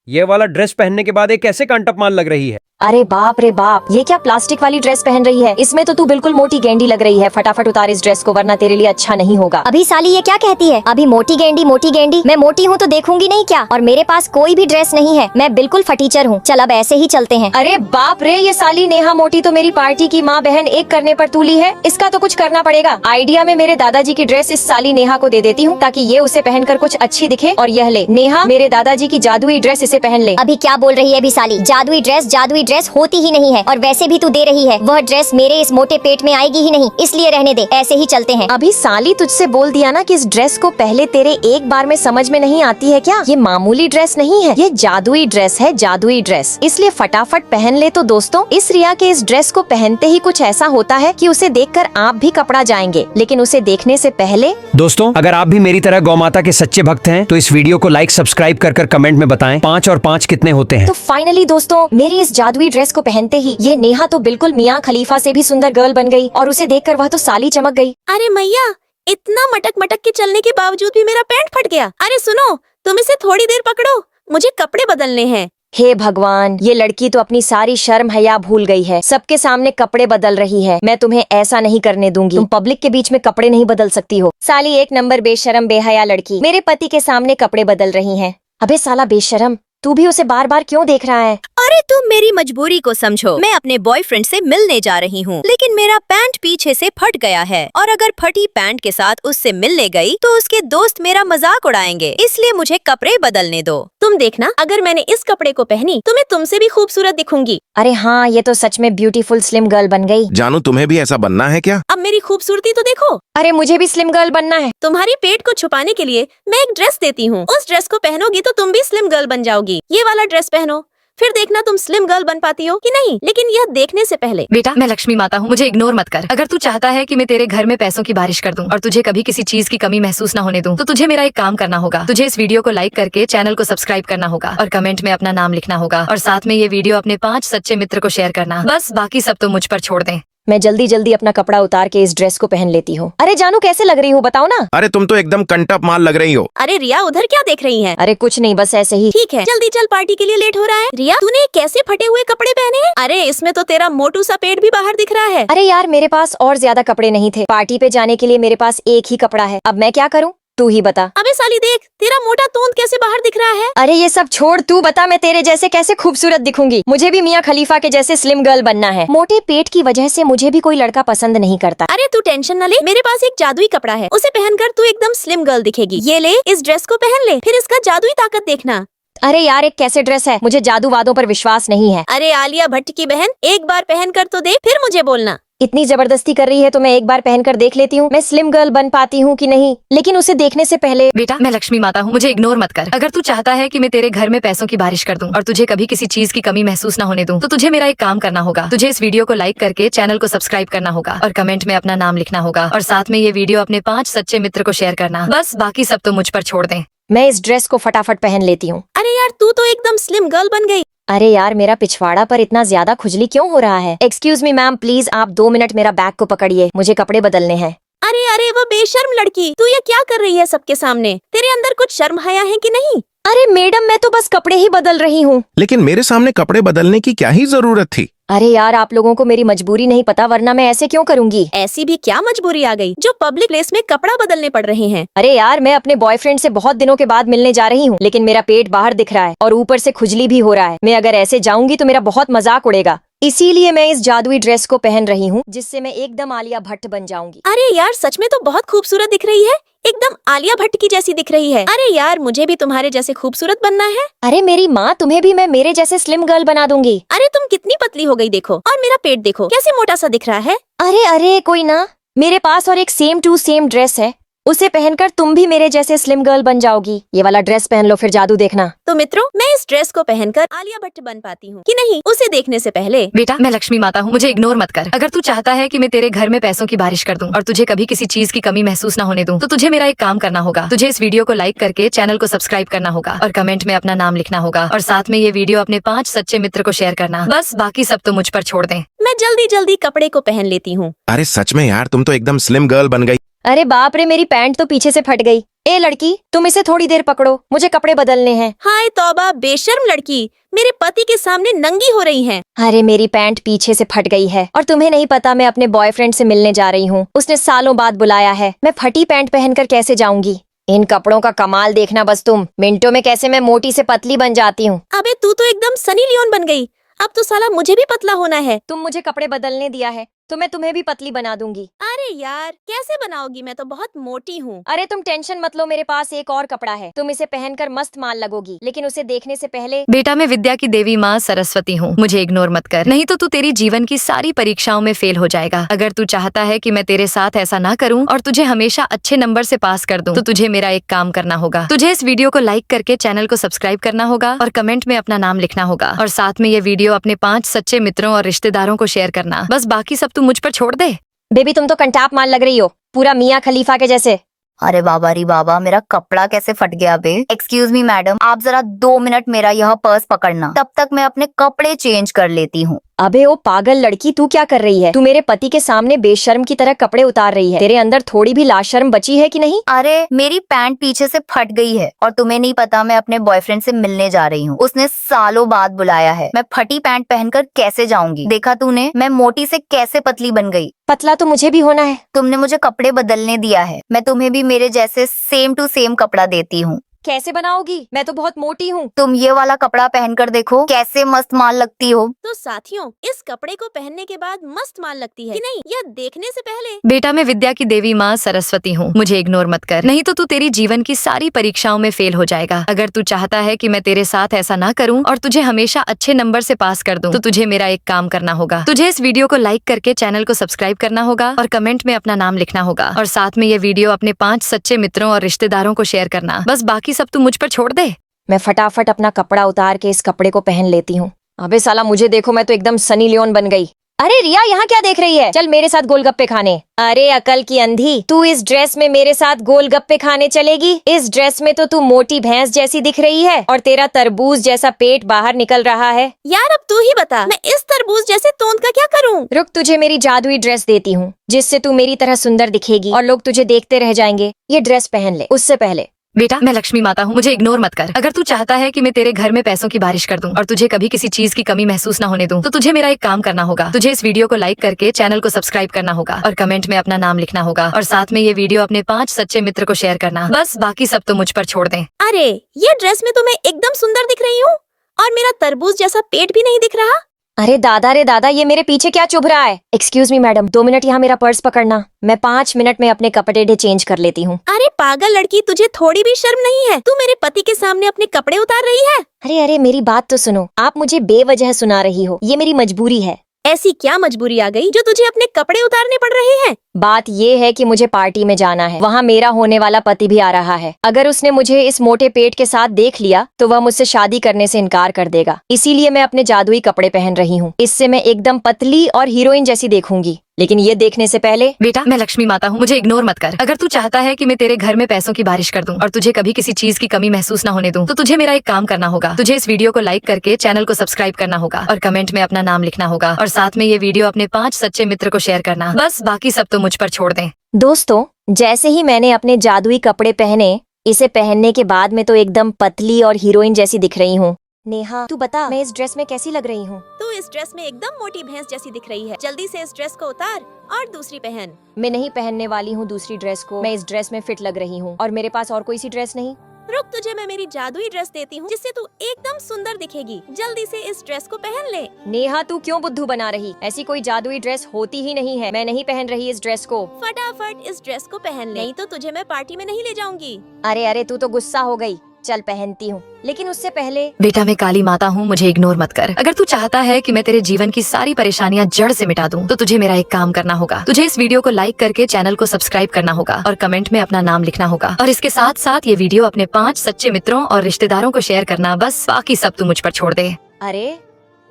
ये वाला ड्रेस पहनने के बाद ये कैसे कांटअपमान लग रही है। अरे बाप रे बाप, ये क्या प्लास्टिक वाली ड्रेस पहन रही है? इसमें तो तू बिल्कुल मोटी गेंडी लग रही है। फटाफट उतार इस ड्रेस को वरना तेरे लिए अच्छा नहीं होगा। अभी साली ये क्या कहती है? अभी मोटी गेंडी मैं मोटी हूँ तो देखूंगी नहीं क्या? और मेरे पास कोई भी ड्रेस नहीं है, मैं बिल्कुल फटीचर हूँ। चल अब ऐसे ही चलते हैं। अरे बाप रे, ये साली नेहा मोटी तो मेरी पार्टी की माँ बहन एक करने पर तुली है। इसका तो कुछ करना पड़ेगा। आइडिया में मेरे दादाजी की ड्रेस इस साली नेहा को दे देती हूँ ताकि ये उसे पहनकर कुछ अच्छी दिखे। और यह ले नेहा, मेरे दादाजी की जादुई ड्रेस इसे पहन ले। अभी क्या बोल रही है अभी साली? जादुई ड्रेस होती ही नहीं है, और वैसे भी तू दे रही है, वह ड्रेस मेरे इस मोटे पेट में आएगी ही नहीं, इसलिए रहने दे, ऐसे ही चलते हैं। अभी साली तुझसे बोल दिया ना कि इस ड्रेस को पहले तेरे एक बार में समझ में नहीं आती है क्या? ये मामूली ड्रेस नहीं है, ये जादुई ड्रेस है, जादुई ड्रेस। इसलिए फटाफट पहन ले। तो दोस्तों, इस रिया के इस ड्रेस को पहनते ही कुछ ऐसा होता है कि उसे देखकर आप भी कपड़ा जाएंगे, लेकिन उसे देखने से पहले दोस्तों, अगर आप भी मेरी तरह गौ माता के सच्चे भक्त हैं तो इस वीडियो को लाइक सब्सक्राइब कर कमेंट में बताएं 5 और 5 कितने होते हैं। तो फाइनली दोस्तों, मेरी इस जादुई ड्रेस को पहनते ही ये नेहा तो बिल्कुल मियाँ खलीफा से भी सुंदर गर्ल बन गई, और उसे देखकर वह तो साली चमक गई। अरे मैया, इतना मटक के चलने के बावजूद भी मेरा पैंट फट गया। अरे सुनो, तुम इसे थोड़ी देर पकड़ो, मुझे कपड़े बदलने हैं। हे भगवान, ये लड़की तो अपनी सारी शर्म हया भूल गई है। सबके सामने कपड़े बदल रही है। मैं तुम्हें ऐसा नहीं करने दूंगी। तुम पब्लिक के बीच में कपड़े नहीं बदल सकती हो। साली एक नंबर बेशरम बेहया लड़की मेरे पति के सामने कपड़े बदल रही है। अबे साला बेशरम, तू भी उसे बार बार क्यों देख रहा है? अरे तुम मेरी मजबूरी को समझो। मैं अपने बॉयफ्रेंड से मिलने जा रही हूँ, लेकिन मेरा पैंट पीछे से फट गया है, और अगर फटी पैंट के साथ उससे मिलने गई तो उसके दोस्त मेरा मजाक उड़ाएंगे, इसलिए मुझे कपड़े बदलने दो। तुम देखना, अगर मैंने इस कपड़े को पहनी तो मैं तुमसे भी खूबसूरत दिखूंगी। अरे हाँ, ये तो सच में ब्यूटीफुल स्लिम गर्ल बन गई। जानू, तुम्हें भी ऐसा बनना है क्या? अब मेरी खूबसूरती तो देखो। अरे मुझे भी स्लिम गर्ल बनना है। तुम्हारी पेट को छुपाने के लिए मैं एक ड्रेस देती हूँ। उस ड्रेस को पहनोगी तो तुम भी स्लिम गर्ल बन जाओगी। ये वाला ड्रेस पहनो, फिर देखना तुम स्लिम गर्ल बन पाती हो कि नहीं। लेकिन यह देखने से पहले बेटा, मैं लक्ष्मी माता हूँ, मुझे इग्नोर मत कर। अगर तू चाहता है कि मैं तेरे घर में पैसों की बारिश कर दूं और तुझे कभी किसी चीज की कमी महसूस ना होने दूं, तो तुझे मेरा एक काम करना होगा। तुझे इस वीडियो को लाइक करके चैनल को सब्सक्राइब करना होगा और कमेंट में अपना नाम लिखना होगा, और साथ में ये वीडियो अपने 5 सच्चे मित्र को शेयर करना। बस बाकी सब तो मुझ पर छोड़ दें। मैं जल्दी जल्दी अपना कपड़ा उतार के इस ड्रेस को पहन लेती हूँ। अरे जानू, कैसे लग रही हूँ बताओ ना। अरे तुम तो एकदम कंटप माल लग रही हो। अरे रिया, उधर क्या देख रही है? अरे कुछ नहीं, बस ऐसे ही। ठीक है, जल्दी चल, पार्टी के लिए लेट हो रहा है। रिया, तूने कैसे फटे हुए कपड़े पहने हैं? अरे इसमें तो तेरा मोटू सा पेट भी बाहर दिख रहा है। अरे यार, मेरे पास और ज्यादा कपड़े नहीं थे। पार्टी पे जाने के लिए मेरे पास एक ही कपड़ा है। अब मैं क्या करूँ, तू ही बता। अबे साली देख, तेरा मोटा तोंद कैसे बाहर दिख रहा है। अरे ये सब छोड़, तू बता, मैं तेरे जैसे कैसे खूबसूरत दिखूंगी? मुझे भी मियाँ खलीफा के जैसे स्लिम गर्ल बनना है। मोटे पेट की वजह से मुझे भी कोई लड़का पसंद नहीं करता। अरे तू टेंशन न ले, मेरे पास एक जादुई कपड़ा है, उसे पहनकर तू एकदम स्लिम गर्ल दिखेगी। ये ले, इस ड्रेस को पहन ले, फिर इसका जादुई ताकत देखना। अरे यार एक कैसे ड्रेस है, मुझे जादू वादों पर विश्वास नहीं है। अरे आलिया भट्ट की बहन, एक बार पहन कर तो देख, फिर मुझे बोलना। इतनी जबरदस्ती कर रही है तो मैं एक बार पहनकर देख लेती हूँ, मैं स्लिम गर्ल बन पाती हूँ कि नहीं। लेकिन उसे देखने से पहले बेटा मैं लक्ष्मी माता हूँ, मुझे इग्नोर मत कर। अगर तू चाहता है कि मैं तेरे घर में पैसों की बारिश कर दूं और तुझे कभी किसी चीज की कमी महसूस न होने दूं, तो तुझे मेरा एक काम करना होगा। तुझे इस वीडियो को लाइक करके चैनल को सब्सक्राइब करना होगा और कमेंट में अपना नाम लिखना होगा और साथ में ये वीडियो अपने 5 सच्चे मित्र को शेयर करना। बस बाकी सब तो मुझ पर छोड़ दें। मैं इस ड्रेस को फटाफट पहन लेती हूँ। अरे यार तू तो एकदम स्लिम गर्ल बन गई। अरे यार मेरा पिछवाड़ा पर इतना ज्यादा खुजली क्यों हो रहा है? एक्सक्यूज मी मैम, प्लीज आप 2 मिनट मेरा बैग को पकड़िए, मुझे कपड़े बदलने हैं। अरे अरे वो बेशर्म लड़की, तू ये क्या कर रही है सबके सामने? तेरे अंदर कुछ शर्म हया है कि नहीं? अरे मैडम मैं तो बस कपड़े ही बदल रही हूँ। लेकिन मेरे सामने कपड़े बदलने की क्या ही जरूरत थी? अरे यार आप लोगों को मेरी मजबूरी नहीं पता, वरना मैं ऐसे क्यों करूँगी। ऐसी भी क्या मजबूरी आ गई जो पब्लिक प्लेस में कपड़ा बदलने पड़ रहे हैं? अरे यार मैं अपने बॉयफ्रेंड से बहुत दिनों के बाद मिलने जा रही हूँ, लेकिन मेरा पेट बाहर दिख रहा है और ऊपर से खुजली भी हो रहा है। मैं अगर ऐसे जाऊंगी तो मेरा बहुत मजाक उड़ेगा, इसीलिए मैं इस जादुई ड्रेस को पहन रही हूँ, जिससे मैं एकदम आलिया भट्ट बन जाऊंगी। अरे यार सच में तो बहुत खूबसूरत दिख रही है, एकदम आलिया भट्ट की जैसी दिख रही है। अरे यार मुझे भी तुम्हारे जैसे खूबसूरत बनना है। अरे मेरी माँ, तुम्हें भी मैं मेरे जैसे स्लिम गर्ल बना दूंगी। अरे तुम कितनी पतली हो गई देखो, और मेरा पेट देखो कैसे मोटा सा दिख रहा है। अरे अरे कोई ना, मेरे पास और एक सेम टू सेम ड्रेस है, उसे पहनकर तुम भी मेरे जैसे स्लिम गर्ल बन जाओगी। ये वाला ड्रेस पहन लो फिर जादू देखना। तो मित्रों मैं इस ड्रेस को पहनकर आलिया भट्ट बन पाती हूँ कि नहीं, उसे देखने से पहले। बेटा मैं लक्ष्मी माता हूँ, मुझे इग्नोर मत कर। अगर तू चाहता है कि मैं तेरे घर में पैसों की बारिश कर दूं और तुझे कभी किसी चीज की कमी महसूस न होने दूं, तो तुझे मेरा एक काम करना होगा। तुझे इस वीडियो को लाइक करके चैनल को सब्सक्राइब करना होगा और कमेंट में अपना नाम लिखना होगा और साथ में ये वीडियो अपने 5 सच्चे मित्र को शेयर करना। बस बाकी सब तो मुझ पर छोड़ दें। मैं जल्दी जल्दी कपड़े को पहन लेती हूँ। अरे सच में यार, तुम तो एकदम स्लिम गर्ल बन गई। अरे बाप रे, मेरी पैंट तो पीछे से फट गई। ए लड़की, तुम इसे थोड़ी देर पकड़ो, मुझे कपड़े बदलने हैं। हाय तौबा, बेशर्म लड़की मेरे पति के सामने नंगी हो रही है। अरे मेरी पैंट पीछे से फट गई है और तुम्हें नहीं पता मैं अपने बॉयफ्रेंड से मिलने जा रही हूँ, उसने सालों बाद बुलाया है। मैं फटी पैंट पहनकर कैसे जाऊंगी? इन कपड़ों का कमाल देखना बस तुम, मिनटों में कैसे मैं मोटी से पतली बन जाती हूँ। अबे तू तो एकदम सनी लियोन बन गई, अब तो साला मुझे भी पतला होना है। तुम मुझे कपड़े बदलने दिया है तो मैं तुम्हें भी पतली बना दूंगी। अरे यार कैसे बनाओगी, मैं तो बहुत मोटी हूँ। अरे तुम टेंशन मत लो, मेरे पास एक और कपड़ा है, तुम इसे पहनकर मस्त माल लगोगी, लेकिन उसे देखने से पहले। बेटा मैं विद्या की देवी माँ सरस्वती हूँ, मुझे इग्नोर मत कर, नहीं तो तू तेरी जीवन की सारी परीक्षाओं में फेल हो जाएगा। अगर तू चाहता है कि मैं तेरे साथ ऐसा ना करूँ और तुझे हमेशा अच्छे नंबर से पास कर दूं, तो तुझे मेरा एक काम करना होगा। तुझे इस वीडियो को लाइक करके चैनल को सब्सक्राइब करना होगा और कमेंट में अपना नाम लिखना होगा और साथ में ये वीडियो अपने 5 सच्चे मित्रों और रिश्तेदारों को शेयर करना। बस बाकी सब तू मुझ पर छोड़ दे। बेबी तुम तो कंटाप माल लग रही हो, पूरा मियाँ खलीफा के जैसे। अरे बाबा री बाबा, मेरा कपड़ा कैसे फट गया बे। एक्सक्यूज मी मैडम, आप जरा 2 मिनट मेरा यह पर्स पकड़ना, तब तक मैं अपने कपड़े चेंज कर लेती हूँ। अबे ओ पागल लड़की, तू क्या कर रही है? तू मेरे पति के सामने बेशर्म की तरह कपड़े उतार रही है। तेरे अंदर थोड़ी भी लाशर्म बची है कि नहीं? अरे मेरी पैंट पीछे से फट गई है और तुम्हें नहीं पता मैं अपने बॉयफ्रेंड से मिलने जा रही हूँ, उसने सालों बाद बुलाया है। मैं फटी पैंट पहनकर कैसे जाऊंगी? देखा तूने मैं मोटी से कैसे पतली बन गई। पतला तो मुझे भी होना है। तुमने मुझे कपड़े बदलने दिया है, मैं तुम्हें भी मेरे जैसे सेम टू सेम कपड़ा देती हूँ। कैसे बनाओगी? मैं तो बहुत मोटी हूँ। तुम ये वाला कपड़ा पहनकर देखो, कैसे मस्त माल लगती हो। तो साथियों इस कपड़े को पहनने के बाद मस्त माल लगती है कि नहीं, यह देखने से पहले। बेटा मैं विद्या की देवी माँ सरस्वती हूँ, मुझे इग्नोर मत कर, नहीं तो तू तेरी जीवन की सारी परीक्षाओं में फेल हो जाएगा। अगर तू चाहता है कि मैं तेरे साथ ऐसा ना करूँ और तुझे हमेशा अच्छे नंबर से पास कर दूं, तो तुझे मेरा एक काम करना होगा। तुझे इस वीडियो को लाइक करके चैनल को सब्सक्राइब करना होगा और कमेंट में अपना नाम लिखना होगा और साथ में ये वीडियो अपने 5 सच्चे मित्रों और रिश्तेदारों को शेयर करना। बस बाकी सब तू मुझ पर छोड़ दे। मैं फटाफट अपना कपड़ा उतार के इस कपड़े को पहन लेती हूँ। अबे साला मुझे देखो, मैं तो एकदम सनी लियोन बन गई। अरे रिया यहाँ क्या देख रही है? चल मेरे साथ गोलगप्पे खाने। अरे अकल की अंधी, तू इस ड्रेस में मेरे साथ गोलगप्पे खाने चलेगी? इस ड्रेस में तो तू मोटी भैंस जैसी दिख रही है और तेरा तरबूज जैसा पेट बाहर निकल रहा है। यार अब तू ही बता, मैं इस तरबूज जैसे तोंद का क्या करूँ? रुक, तुझे मेरी जादुई ड्रेस देती हूँ, जिससे तू मेरी तरह सुंदर दिखेगी और लोग तुझे देखते रह जाएंगे। ये ड्रेस पहन ले। उससे पहले बेटा मैं लक्ष्मी माता हूँ, मुझे इग्नोर मत कर। अगर तू चाहता है कि मैं तेरे घर में पैसों की बारिश कर दूं और तुझे कभी किसी चीज की कमी महसूस न होने दूं, तो तुझे मेरा एक काम करना होगा। तुझे इस वीडियो को लाइक करके चैनल को सब्सक्राइब करना होगा और कमेंट में अपना नाम लिखना होगा और साथ में ये वीडियो अपने 5 सच्चे मित्र को शेयर करना। बस बाकी सब तो मुझ पर छोड़ दें। अरे ये ड्रेस में तो मैं एकदम सुंदर दिख रही हूँ और मेरा तरबूज जैसा पेट भी नहीं दिख रहा। अरे दादा रे दादा, ये मेरे पीछे क्या चुभ रहा है? एक्सक्यूज मी मैडम, 2 मिनट यहाँ मेरा पर्स पकड़ना। मैं 5 मिनट में अपने कपड़े चेंज कर लेती हूँ। अरे पागल लड़की, तुझे थोड़ी भी शर्म नहीं है? तू मेरे पति के सामने अपने कपड़े उतार रही है। अरे अरे, मेरी बात तो सुनो। आप मुझे बेवजह सुना रही हो, ये मेरी मजबूरी है। ऐसी क्या मजबूरी आ गई जो तुझे अपने कपड़े उतारने पड़ रहे हैं? बात ये है कि मुझे पार्टी में जाना है, वहाँ मेरा होने वाला पति भी आ रहा है। अगर उसने मुझे इस मोटे पेट के साथ देख लिया तो वह मुझसे शादी करने से इनकार कर देगा। इसीलिए मैं अपने जादुई कपड़े पहन रही हूँ। इससे मैं एकदम पतली और हीरोइन जैसी देखूंगी। लेकिन ये देखने से पहले, बेटा मैं लक्ष्मी माता हूँ, मुझे इग्नोर मत कर। अगर तू चाहता है कि मैं तेरे घर में पैसों की बारिश कर दूं और तुझे कभी किसी चीज की कमी महसूस ना होने दूं, तो तुझे मेरा एक काम करना होगा। तुझे इस वीडियो को लाइक करके चैनल को सब्सक्राइब करना होगा और कमेंट में अपना नाम लिखना होगा और साथ में ये वीडियो अपने 5 सच्चे मित्र को शेयर करना। बस बाकी सब तो मुझ पर छोड़ दें। दोस्तों, जैसे ही मैंने अपने जादुई कपड़े पहने, इसे पहनने के बाद मैं तो एकदम पतली और हीरोइन जैसी दिख रही हूँ। नेहा, तू बता मैं इस ड्रेस में कैसी लग रही हूँ? तू इस ड्रेस में एकदम मोटी भैंस जैसी दिख रही है। जल्दी से इस ड्रेस को उतार और दूसरी पहन। मैं नहीं पहनने वाली हूँ दूसरी ड्रेस को। मैं इस ड्रेस में फिट लग रही हूँ और मेरे पास और कोई सी ड्रेस नहीं। रुक, तुझे मैं मेरी जादुई ड्रेस देती हूँ जिससे तू एकदम सुंदर दिखेगी। जल्दी से इस ड्रेस को पहन ले। नेहा, तू क्यों बुद्धू बना रही? ऐसी कोई जादुई ड्रेस होती ही नहीं है। मैं नहीं पहन रही इस ड्रेस को। फटाफट इस ड्रेस को पहन ले, नहीं तो तुझे मैं पार्टी में नहीं ले जाऊंगी। अरे अरे, तू तो गुस्सा हो गई। चल पहनती हूँ, लेकिन उससे पहले। बेटा मैं काली माता हूँ, मुझे इग्नोर मत कर। अगर तू चाहता है कि मैं तेरे जीवन की सारी परेशानियाँ जड़ से मिटा दूं, तो तुझे मेरा एक काम करना होगा। तुझे इस वीडियो को लाइक करके चैनल को सब्सक्राइब करना होगा और कमेंट में अपना नाम लिखना होगा और इसके साथ साथ ये वीडियो अपने 5 सच्चे मित्रों और रिश्तेदारों को शेयर करना। बस बाकी सब तू मुझ पर छोड़ दे। अरे,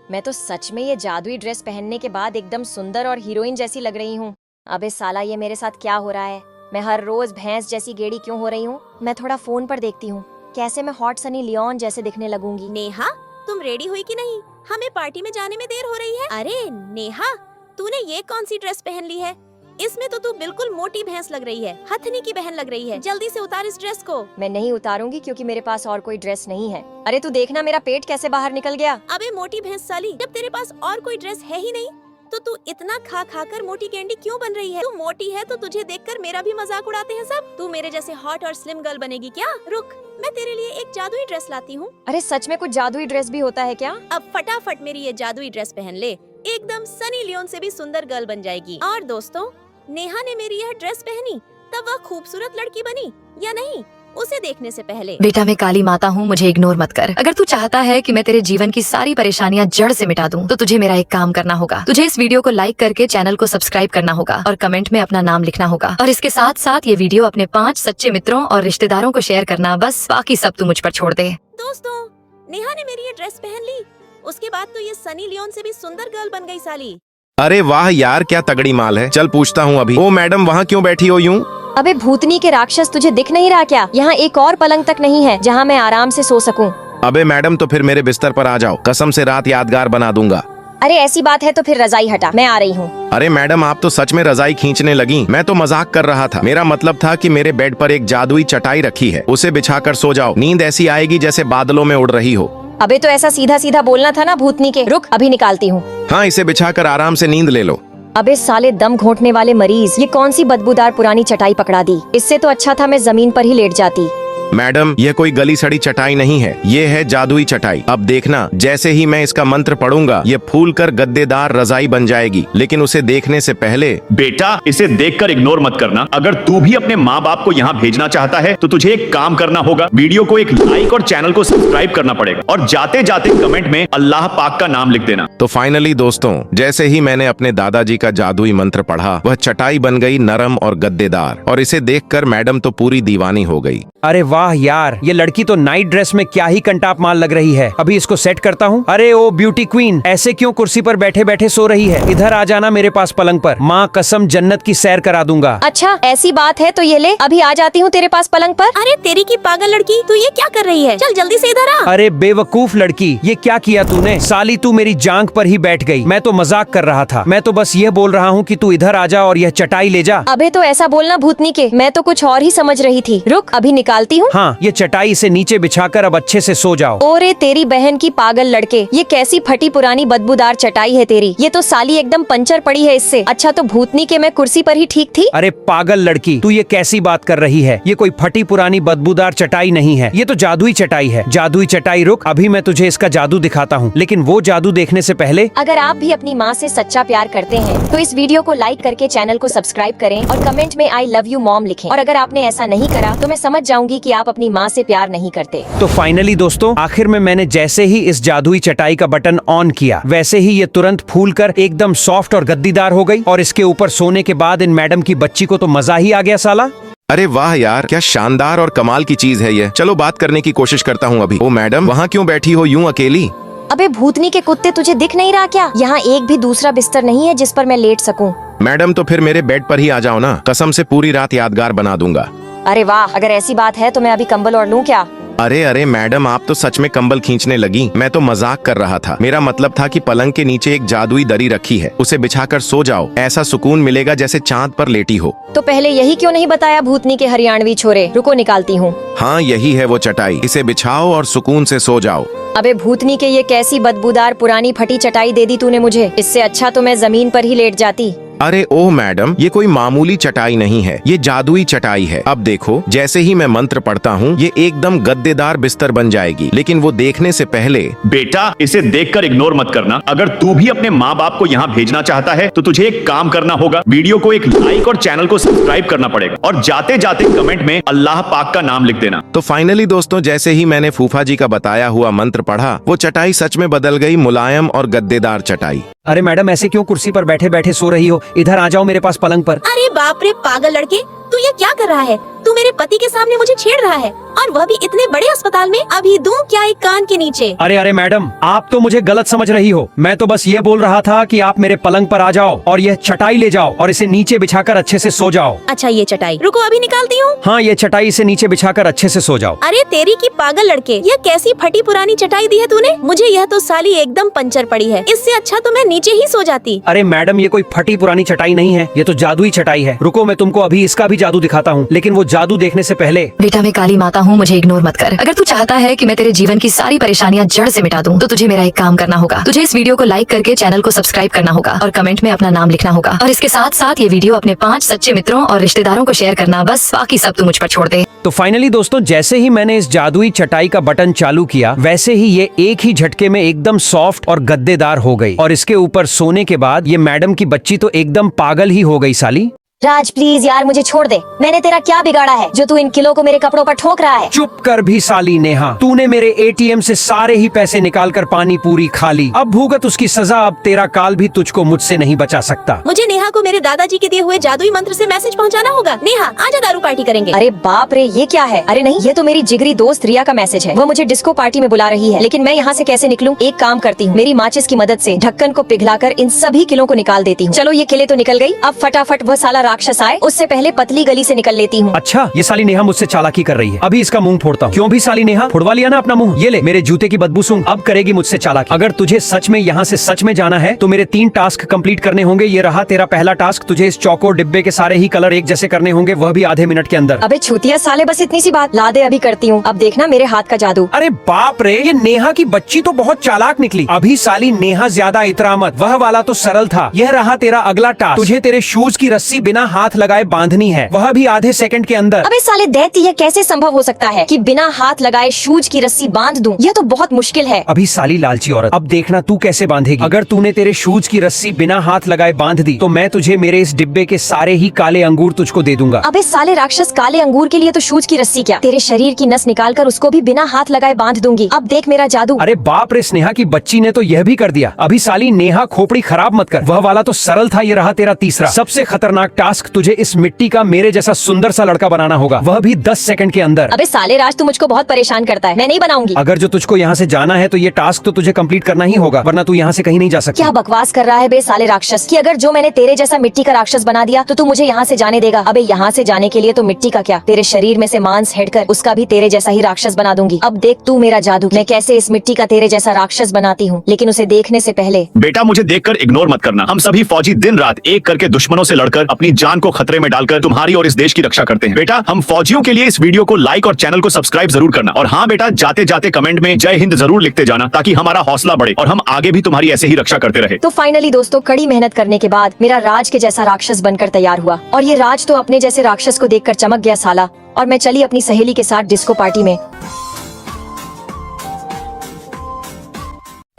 मैं तो सच में ये जादुई ड्रेस पहनने के बाद एकदम सुंदर और हीरोइन जैसी लग रही हूँ। अबे साला, ये मेरे साथ क्या हो रहा है? मैं हर रोज भैंस जैसी गेड़ी क्यों हो रही हूँ? मैं थोड़ा फोन पर देखती हूँ, कैसे मैं हॉट सनी लियोन जैसे दिखने लगूंगी। नेहा, तुम रेडी हुई कि नहीं? हमें पार्टी में जाने में देर हो रही है। अरे नेहा, तूने ये कौन सी ड्रेस पहन ली है? इसमें तो तू बिल्कुल मोटी भैंस लग रही है, हथनी की बहन लग रही है। जल्दी से उतार इस ड्रेस को। मैं नहीं उतारूंगी क्योंकि मेरे पास और कोई ड्रेस नहीं है। अरे तू देखना, मेरा पेट कैसे बाहर निकल गया। अबे मोटी भैंस साली, जब तेरे पास और कोई ड्रेस है ही नहीं तो तू इतना खा खा कर मोटी कैंडी क्यों बन रही है? तू मोटी है तो तुझे देखकर मेरा भी मजाक उड़ाते हैं सब। तू मेरे जैसे हॉट और स्लिम गर्ल बनेगी क्या? रुक, मैं तेरे लिए एक जादुई ड्रेस लाती हूँ। अरे सच में कुछ जादुई ड्रेस भी होता है क्या? अब फटाफट मेरी ये जादुई ड्रेस पहन ले, एकदम सनी लियोन से भी सुंदर गर्ल बन जाएगी। और दोस्तों, नेहा ने मेरी यह ड्रेस पहनी तब वह खूबसूरत लड़की बनी या नहीं, उसे देखने से पहले। बेटा मैं काली माता हूँ, मुझे इग्नोर मत कर। अगर तू चाहता है कि मैं तेरे जीवन की सारी परेशानियाँ जड़ से मिटा दूं, तो तुझे मेरा एक काम करना होगा। तुझे इस वीडियो को लाइक करके चैनल को सब्सक्राइब करना होगा और कमेंट में अपना नाम लिखना होगा और इसके साथ साथ ये वीडियो अपने 5 सच्चे मित्रों और रिश्तेदारों को शेयर करना। बस बाकी सब तू मुझ पर छोड़ दे। दोस्तों, नेहा ने मेरी ये ड्रेस पहन ली, उसके बाद तो ये सनी लियोन से भी सुंदर गर्ल बन गई साली। अरे वाह यार, क्या तगड़ी माल है। चल पूछता हूँ अभी। ओ मैडम, वहाँ क्यों बैठी हो यूं? अबे भूतनी के राक्षस, तुझे दिख नहीं रहा क्या? यहाँ एक और पलंग तक नहीं है जहाँ मैं आराम से सो सकूं। अबे मैडम, तो फिर मेरे बिस्तर पर आ जाओ, कसम से रात यादगार बना दूंगा। अरे ऐसी बात है तो फिर रजाई हटा, मैं आ रही हूँ। अरे मैडम, आप तो सच में रजाई खींचने लगी। मैं तो मजाक कर रहा था। मेरा मतलब था कि मेरे बेड पर एक जादुई चटाई रखी है, उसे बिछाकर सो जाओ। नींद ऐसी आएगी जैसे बादलों में उड़ रही हो। अबे तो ऐसा सीधा सीधा बोलना था ना भूतनी के। रुक, अभी निकालती हूँ। हाँ, इसे बिछाकर आराम से नींद ले लो। अबे साले दम घोंटने वाले मरीज, ये कौन सी बदबूदार पुरानी चटाई पकड़ा दी? इससे तो अच्छा था मैं जमीन पर ही लेट जाती। मैडम, यह कोई गली सड़ी चटाई नहीं है, ये है जादुई चटाई। अब देखना, जैसे ही मैं इसका मंत्र पढ़ूंगा, ये फूल कर गद्देदार रजाई बन जाएगी। लेकिन उसे देखने से पहले। बेटा, इसे देखकर इग्नोर मत करना। अगर तू भी अपने माँ बाप को यहाँ भेजना चाहता है तो तुझे एक काम करना होगा। वीडियो को एक लाइक और चैनल को सब्सक्राइब करना पड़ेगा और जाते जाते कमेंट में अल्लाह पाक का नाम लिख देना। तो फाइनली दोस्तों, जैसे ही मैंने अपने दादाजी का जादुई मंत्र पढ़ा, वह चटाई बन गई नरम और गद्देदार और इसे देखकर मैडम तो पूरी दीवानी हो गई। अरे वाह यार, ये लड़की तो नाइट ड्रेस में क्या ही कंटाप माल लग रही है। अभी इसको सेट करता हूँ। अरे ओ ब्यूटी क्वीन, ऐसे क्यों कुर्सी पर बैठे बैठे सो रही है? इधर आ जाना मेरे पास पलंग पर। माँ कसम जन्नत की सैर करा दूंगा। अच्छा ऐसी बात है तो ये ले, अभी आ जाती हूँ तेरे पास पलंग पर। अरे तेरी की पागल लड़की, तू ये क्या कर रही है? चल जल्दी से इधर आ। अरे बेवकूफ लड़की, ये क्या किया तूने? साली तू मेरी जांघ पर ही बैठ गई। मैं तो मजाक कर रहा था। मैं तो बस ये बोल रहा हूँ कि तू इधर आ जा और यह चटाई ले जा। अबे तो ऐसा बोलना भूतनी के, मैं तो कुछ और ही समझ रही थी। रुक, अभी निकालती हूँ। हाँ, ये चटाई से नीचे बिछाकर अब अच्छे से सो जाओ। ओरे तेरी बहन की पागल लड़के, ये कैसी फटी पुरानी बदबूदार चटाई है तेरी। ये तो साली एकदम पंचर पड़ी है इससे। अच्छा तो भूतनी के मैं कुर्सी पर ही ठीक थी। अरे पागल लड़की, तू ये कैसी बात कर रही है? ये कोई फटी पुरानी बदबूदार चटाई नहीं है, ये तो जादुई चटाई है। जादुई चटाई, रुक, अभी मैं तुझे इसका जादू दिखाता हूँ। लेकिन वो जादू देखने से पहले अगर आप भी अपनी माँ से सच्चा प्यार करते हैं तो इस वीडियो को लाइक करके चैनल को सब्सक्राइब करें और कमेंट में आई लव यू मॉम लिखें। और अगर आपने ऐसा नहीं करा तो मैं समझ जाऊंगी कि आप अपनी माँ से प्यार नहीं करते। तो फाइनली दोस्तों, आखिर में मैंने जैसे ही इस जादुई चटाई का बटन ऑन किया, वैसे ही ये तुरंत फूलकर एकदम सॉफ्ट और गद्दीदार हो गई। और इसके ऊपर सोने के बाद इन मैडम की बच्ची को तो मजा ही आ गया साला। अरे वाह यार, क्या शानदार और कमाल की चीज है ये। चलो बात करने की कोशिश करता हूँ अभी। ओ मैडम, वहाँ क्यों बैठी हो यूं अकेली? अबे भूतनी के कुत्ते, तुझे दिख नहीं रहा क्या? यहाँ एक भी दूसरा बिस्तर नहीं है जिस पर मैं लेट सकूं। मैडम तो फिर मेरे बेड पर ही आ जाओ ना, कसम से पूरी रात यादगार बना दूंगा। अरे वाह, अगर ऐसी बात है तो मैं अभी कंबल और लूं क्या? अरे अरे मैडम, आप तो सच में कंबल खींचने लगी। मैं तो मजाक कर रहा था। मेरा मतलब था कि पलंग के नीचे एक जादुई दरी रखी है, उसे बिछाकर सो जाओ। ऐसा सुकून मिलेगा जैसे चांद पर लेटी हो। तो पहले यही क्यों नहीं बताया भूतनी के हरियाणवी छोरे? रुको निकालती हूँ। हाँ, यही है वो चटाई, इसे बिछाओ और सुकून से सो जाओ। अबे भूतनी के, ये कैसी बदबूदार पुरानी फटी चटाई दे दी तूने मुझे। इससे अच्छा तो मैं जमीन पर ही लेट जाती। अरे ओह मैडम, ये कोई मामूली चटाई नहीं है, ये जादुई चटाई है। अब देखो, जैसे ही मैं मंत्र पढ़ता हूँ ये एकदम गद्देदार बिस्तर बन जाएगी। लेकिन वो देखने से पहले बेटा, इसे देखकर इग्नोर मत करना। अगर तू भी अपने माँ बाप को यहाँ भेजना चाहता है तो तुझे एक काम करना होगा। वीडियो को एक लाइक और चैनल को सब्सक्राइब करना पड़ेगा। और जाते जाते कमेंट में अल्लाह पाक का नाम लिख देना। तो फाइनली दोस्तों, जैसे ही मैंने फूफा जी का बताया हुआ मंत्र पढ़ा, वो चटाई सच में बदल गई मुलायम और गद्देदार चटाई। अरे मैडम, ऐसे क्यों कुर्सी पर बैठे बैठे सो रही हो? इधर आ जाओ मेरे पास पलंग पर। अरे बाप रे पागल लड़के, तू ये क्या कर रहा है? तू मेरे पति के सामने मुझे छेड़ रहा है, और वह भी इतने बड़े अस्पताल में। अभी दूं क्या एक कान के नीचे? अरे अरे मैडम, आप तो मुझे गलत समझ रही हो। मैं तो बस ये बोल रहा था कि आप मेरे पलंग पर आ जाओ और यह चटाई ले जाओ और इसे नीचे बिछाकर अच्छे से सो जाओ। अच्छा ये चटाई, रुको अभी निकालती हूँ। हाँ, ये चटाई इसे नीचे बिछाकर अच्छे से सो जाओ। अरे तेरी की पागल लड़के, ये कैसी फटी पुरानी चटाई दी है तूने मुझे? यह तो साली एकदम पंचर पड़ी है। इससे अच्छा तो मैं नीचे ही सो जाती। अरे मैडम, ये कोई फटी पुरानी चटाई नहीं है, ये तो जादुई चटाई है। रुको, मैं तुमको अभी इसका भी जादू दिखाता हूँ। लेकिन वो जादू देखने से पहले बेटा, मैं काली माता हूँ, मुझे इग्नोर मत कर। अगर तू चाहता है कि मैं तेरे जीवन की सारी परेशानियाँ जड़ से मिटा दूँ तो तुझे मेरा एक काम करना होगा। तुझे इस वीडियो को लाइक करके चैनल को सब्सक्राइब करना होगा और कमेंट में अपना नाम लिखना होगा। और इसके साथ साथ ये वीडियो अपने 5 सच्चे मित्रों और रिश्तेदारों को शेयर करना। बस बाकी सब तू मुझ पर छोड़ दे। तो फाइनली दोस्तों, जैसे ही मैंने इस जादुई चटाई का बटन चालू किया, वैसे ही ये एक ही झटके में एकदम सॉफ्ट और गद्देदार हो गई। और इसके ऊपर सोने के बाद ये मैडम की बच्ची तो एकदम पागल ही हो गई साली। राज प्लीज यार, मुझे छोड़ दे। मैंने तेरा क्या बिगाड़ा है जो तू इन किलो को मेरे कपड़ों पर ठोक रहा है? चुप कर भी साली नेहा, तूने मेरे एटीएम से सारे ही पैसे निकालकर पानी पूरी खा ली। अब भुगत उसकी सजा। अब तेरा काल भी तुझको मुझसे नहीं बचा सकता। मुझे नेहा को मेरे दादाजी के दिए हुए जादुई मंत्र से मैसेज पहुंचाना होगा। नेहा आजा, दारू पार्टी करेंगे। अरे बाप रे, ये क्या है? अरे नहीं, ये तो मेरी जिगरी दोस्त रिया का मैसेज है। वो मुझे डिस्को पार्टी में बुला रही है। लेकिन मैं यहाँ से कैसे निकलूं? एक काम करती हूँ, मेरी माचिस की मदद से ढक्कन को पिघलाकर इन सभी किलों को निकाल देती हूँ। चलो ये किले तो निकल गई। अब फटाफट वह साला राक्षस आए, उससे पहले पतली गली से निकल लेती हूँ। अच्छा, ये साली नेहा मुझसे चालाकी कर रही है। अभी इसका मुंह फोड़ता हूँ। क्यों भी साली नेहा, फोड़वा लिया ना अपना मुंह। ये ले, मेरे जूते की बदबू सूंघ। अब करेगी मुझसे चालाकी। अगर तुझे सच में यहाँ से सच में जाना है तो मेरे 3 टास्क कंप्लीट करने होंगे। ये रहा तेरा पहला टास्क। तुझे इस चौकोर डिब्बे के सारे ही कलर एक जैसे करने होंगे, वह भी आधे मिनट के अंदर। अबे छूतिया साले, बस इतनी सी बात। ला दे, अभी करती हूँ। अब देखना मेरे हाथ का जादू। अरे बाप रे, ये नेहा की बच्ची तो बहुत चालाक निकली। अभी साली नेहा ज्यादा इतरा मत, वह वाला तो सरल था। यह रहा तेरा अगला टास्क। तुझे तेरे शूज की रस्सी बिना हाथ लगाए बांधनी है, वह भी आधे सेकंड के अंदर। अबे साले दैत्य, यह कैसे संभव हो सकता है कि बिना हाथ लगाए शूज की रस्सी बांध दूं? यह तो बहुत मुश्किल है। अभी साली लालची औरत, अब देखना तू कैसे बांधेगी। अगर तूने तेरे शूज की रस्सी बिना हाथ लगाए बांध दी तो मैं तुझे मेरे इस डिब्बे के सारे ही काले अंगूर तुझको दे दूंगा। अबे साले राक्षस, काले अंगूर के लिए तो शूज की रस्सी क्या, तेरे शरीर की नस निकाल कर उसको भी बिना हाथ लगाए बांध दूंगी। अब देख मेरा जादू। अरे बाप रे, स्नेहा की बच्ची ने तो यह भी कर दिया। अभी साली नेहा खोपड़ी खराब मत कर, वह वाला तो सरल था। ये रहा तेरा तीसरा सबसे खतरनाक टास्क। तुझे इस मिट्टी का मेरे जैसा सुंदर सा लड़का बनाना होगा, वह भी 10 सेकंड के अंदर। अबे साले राज, तू मुझको बहुत परेशान करता है, मैं नहीं बनाऊंगी। अगर जो तुझको यहाँ से जाना है तो ये टास्क तो तुझे कंप्लीट करना ही होगा, वरना तू यहाँ से कहीं नहीं जा सकती। क्या बकवास कर रहा है बे साले राक्षस, कि अगर जो मैंने तेरे तेरे जैसा मिट्टी का राक्षस बना दिया तो तू मुझे यहाँ से जाने देगा? अबे यहाँ से जाने के लिए तो मिट्टी का क्या, तेरे शरीर में से मांस हेडकर उसका भी तेरे जैसा ही राक्षस बना दूंगी। अब देख तू मेरा जादू, मैं कैसे इस मिट्टी का तेरे जैसा राक्षस बनाती हूँ, लेकिन उसे देखने से पहले। बेटा मुझे देखकर इग्नोर मत करना। हम सभी फौजी दिन रात एक करके दुश्मनों से लड़कर अपनी जान को खतरे में डालकर तुम्हारी और इस देश की रक्षा करते हैं। बेटा हम फौजियों के लिए इस वीडियो को लाइक और चैनल को सब्सक्राइब जरूर करना। और हाँ बेटा, जाते जाते कमेंट में जय हिंद जरूर लिखते जाना, ताकि हमारा हौसला बढ़े और हम आगे भी तुम्हारी ऐसे ही रक्षा करते रहे। तो फाइनली दोस्तों, कड़ी मेहनत करने के बाद मेरा राज के जैसा राक्षस बनकर तैयार हुआ, और ये राज तो अपने जैसे राक्षस को देखकर चमक गया साला। और मैं चली अपनी सहेली के साथ डिस्को पार्टी में।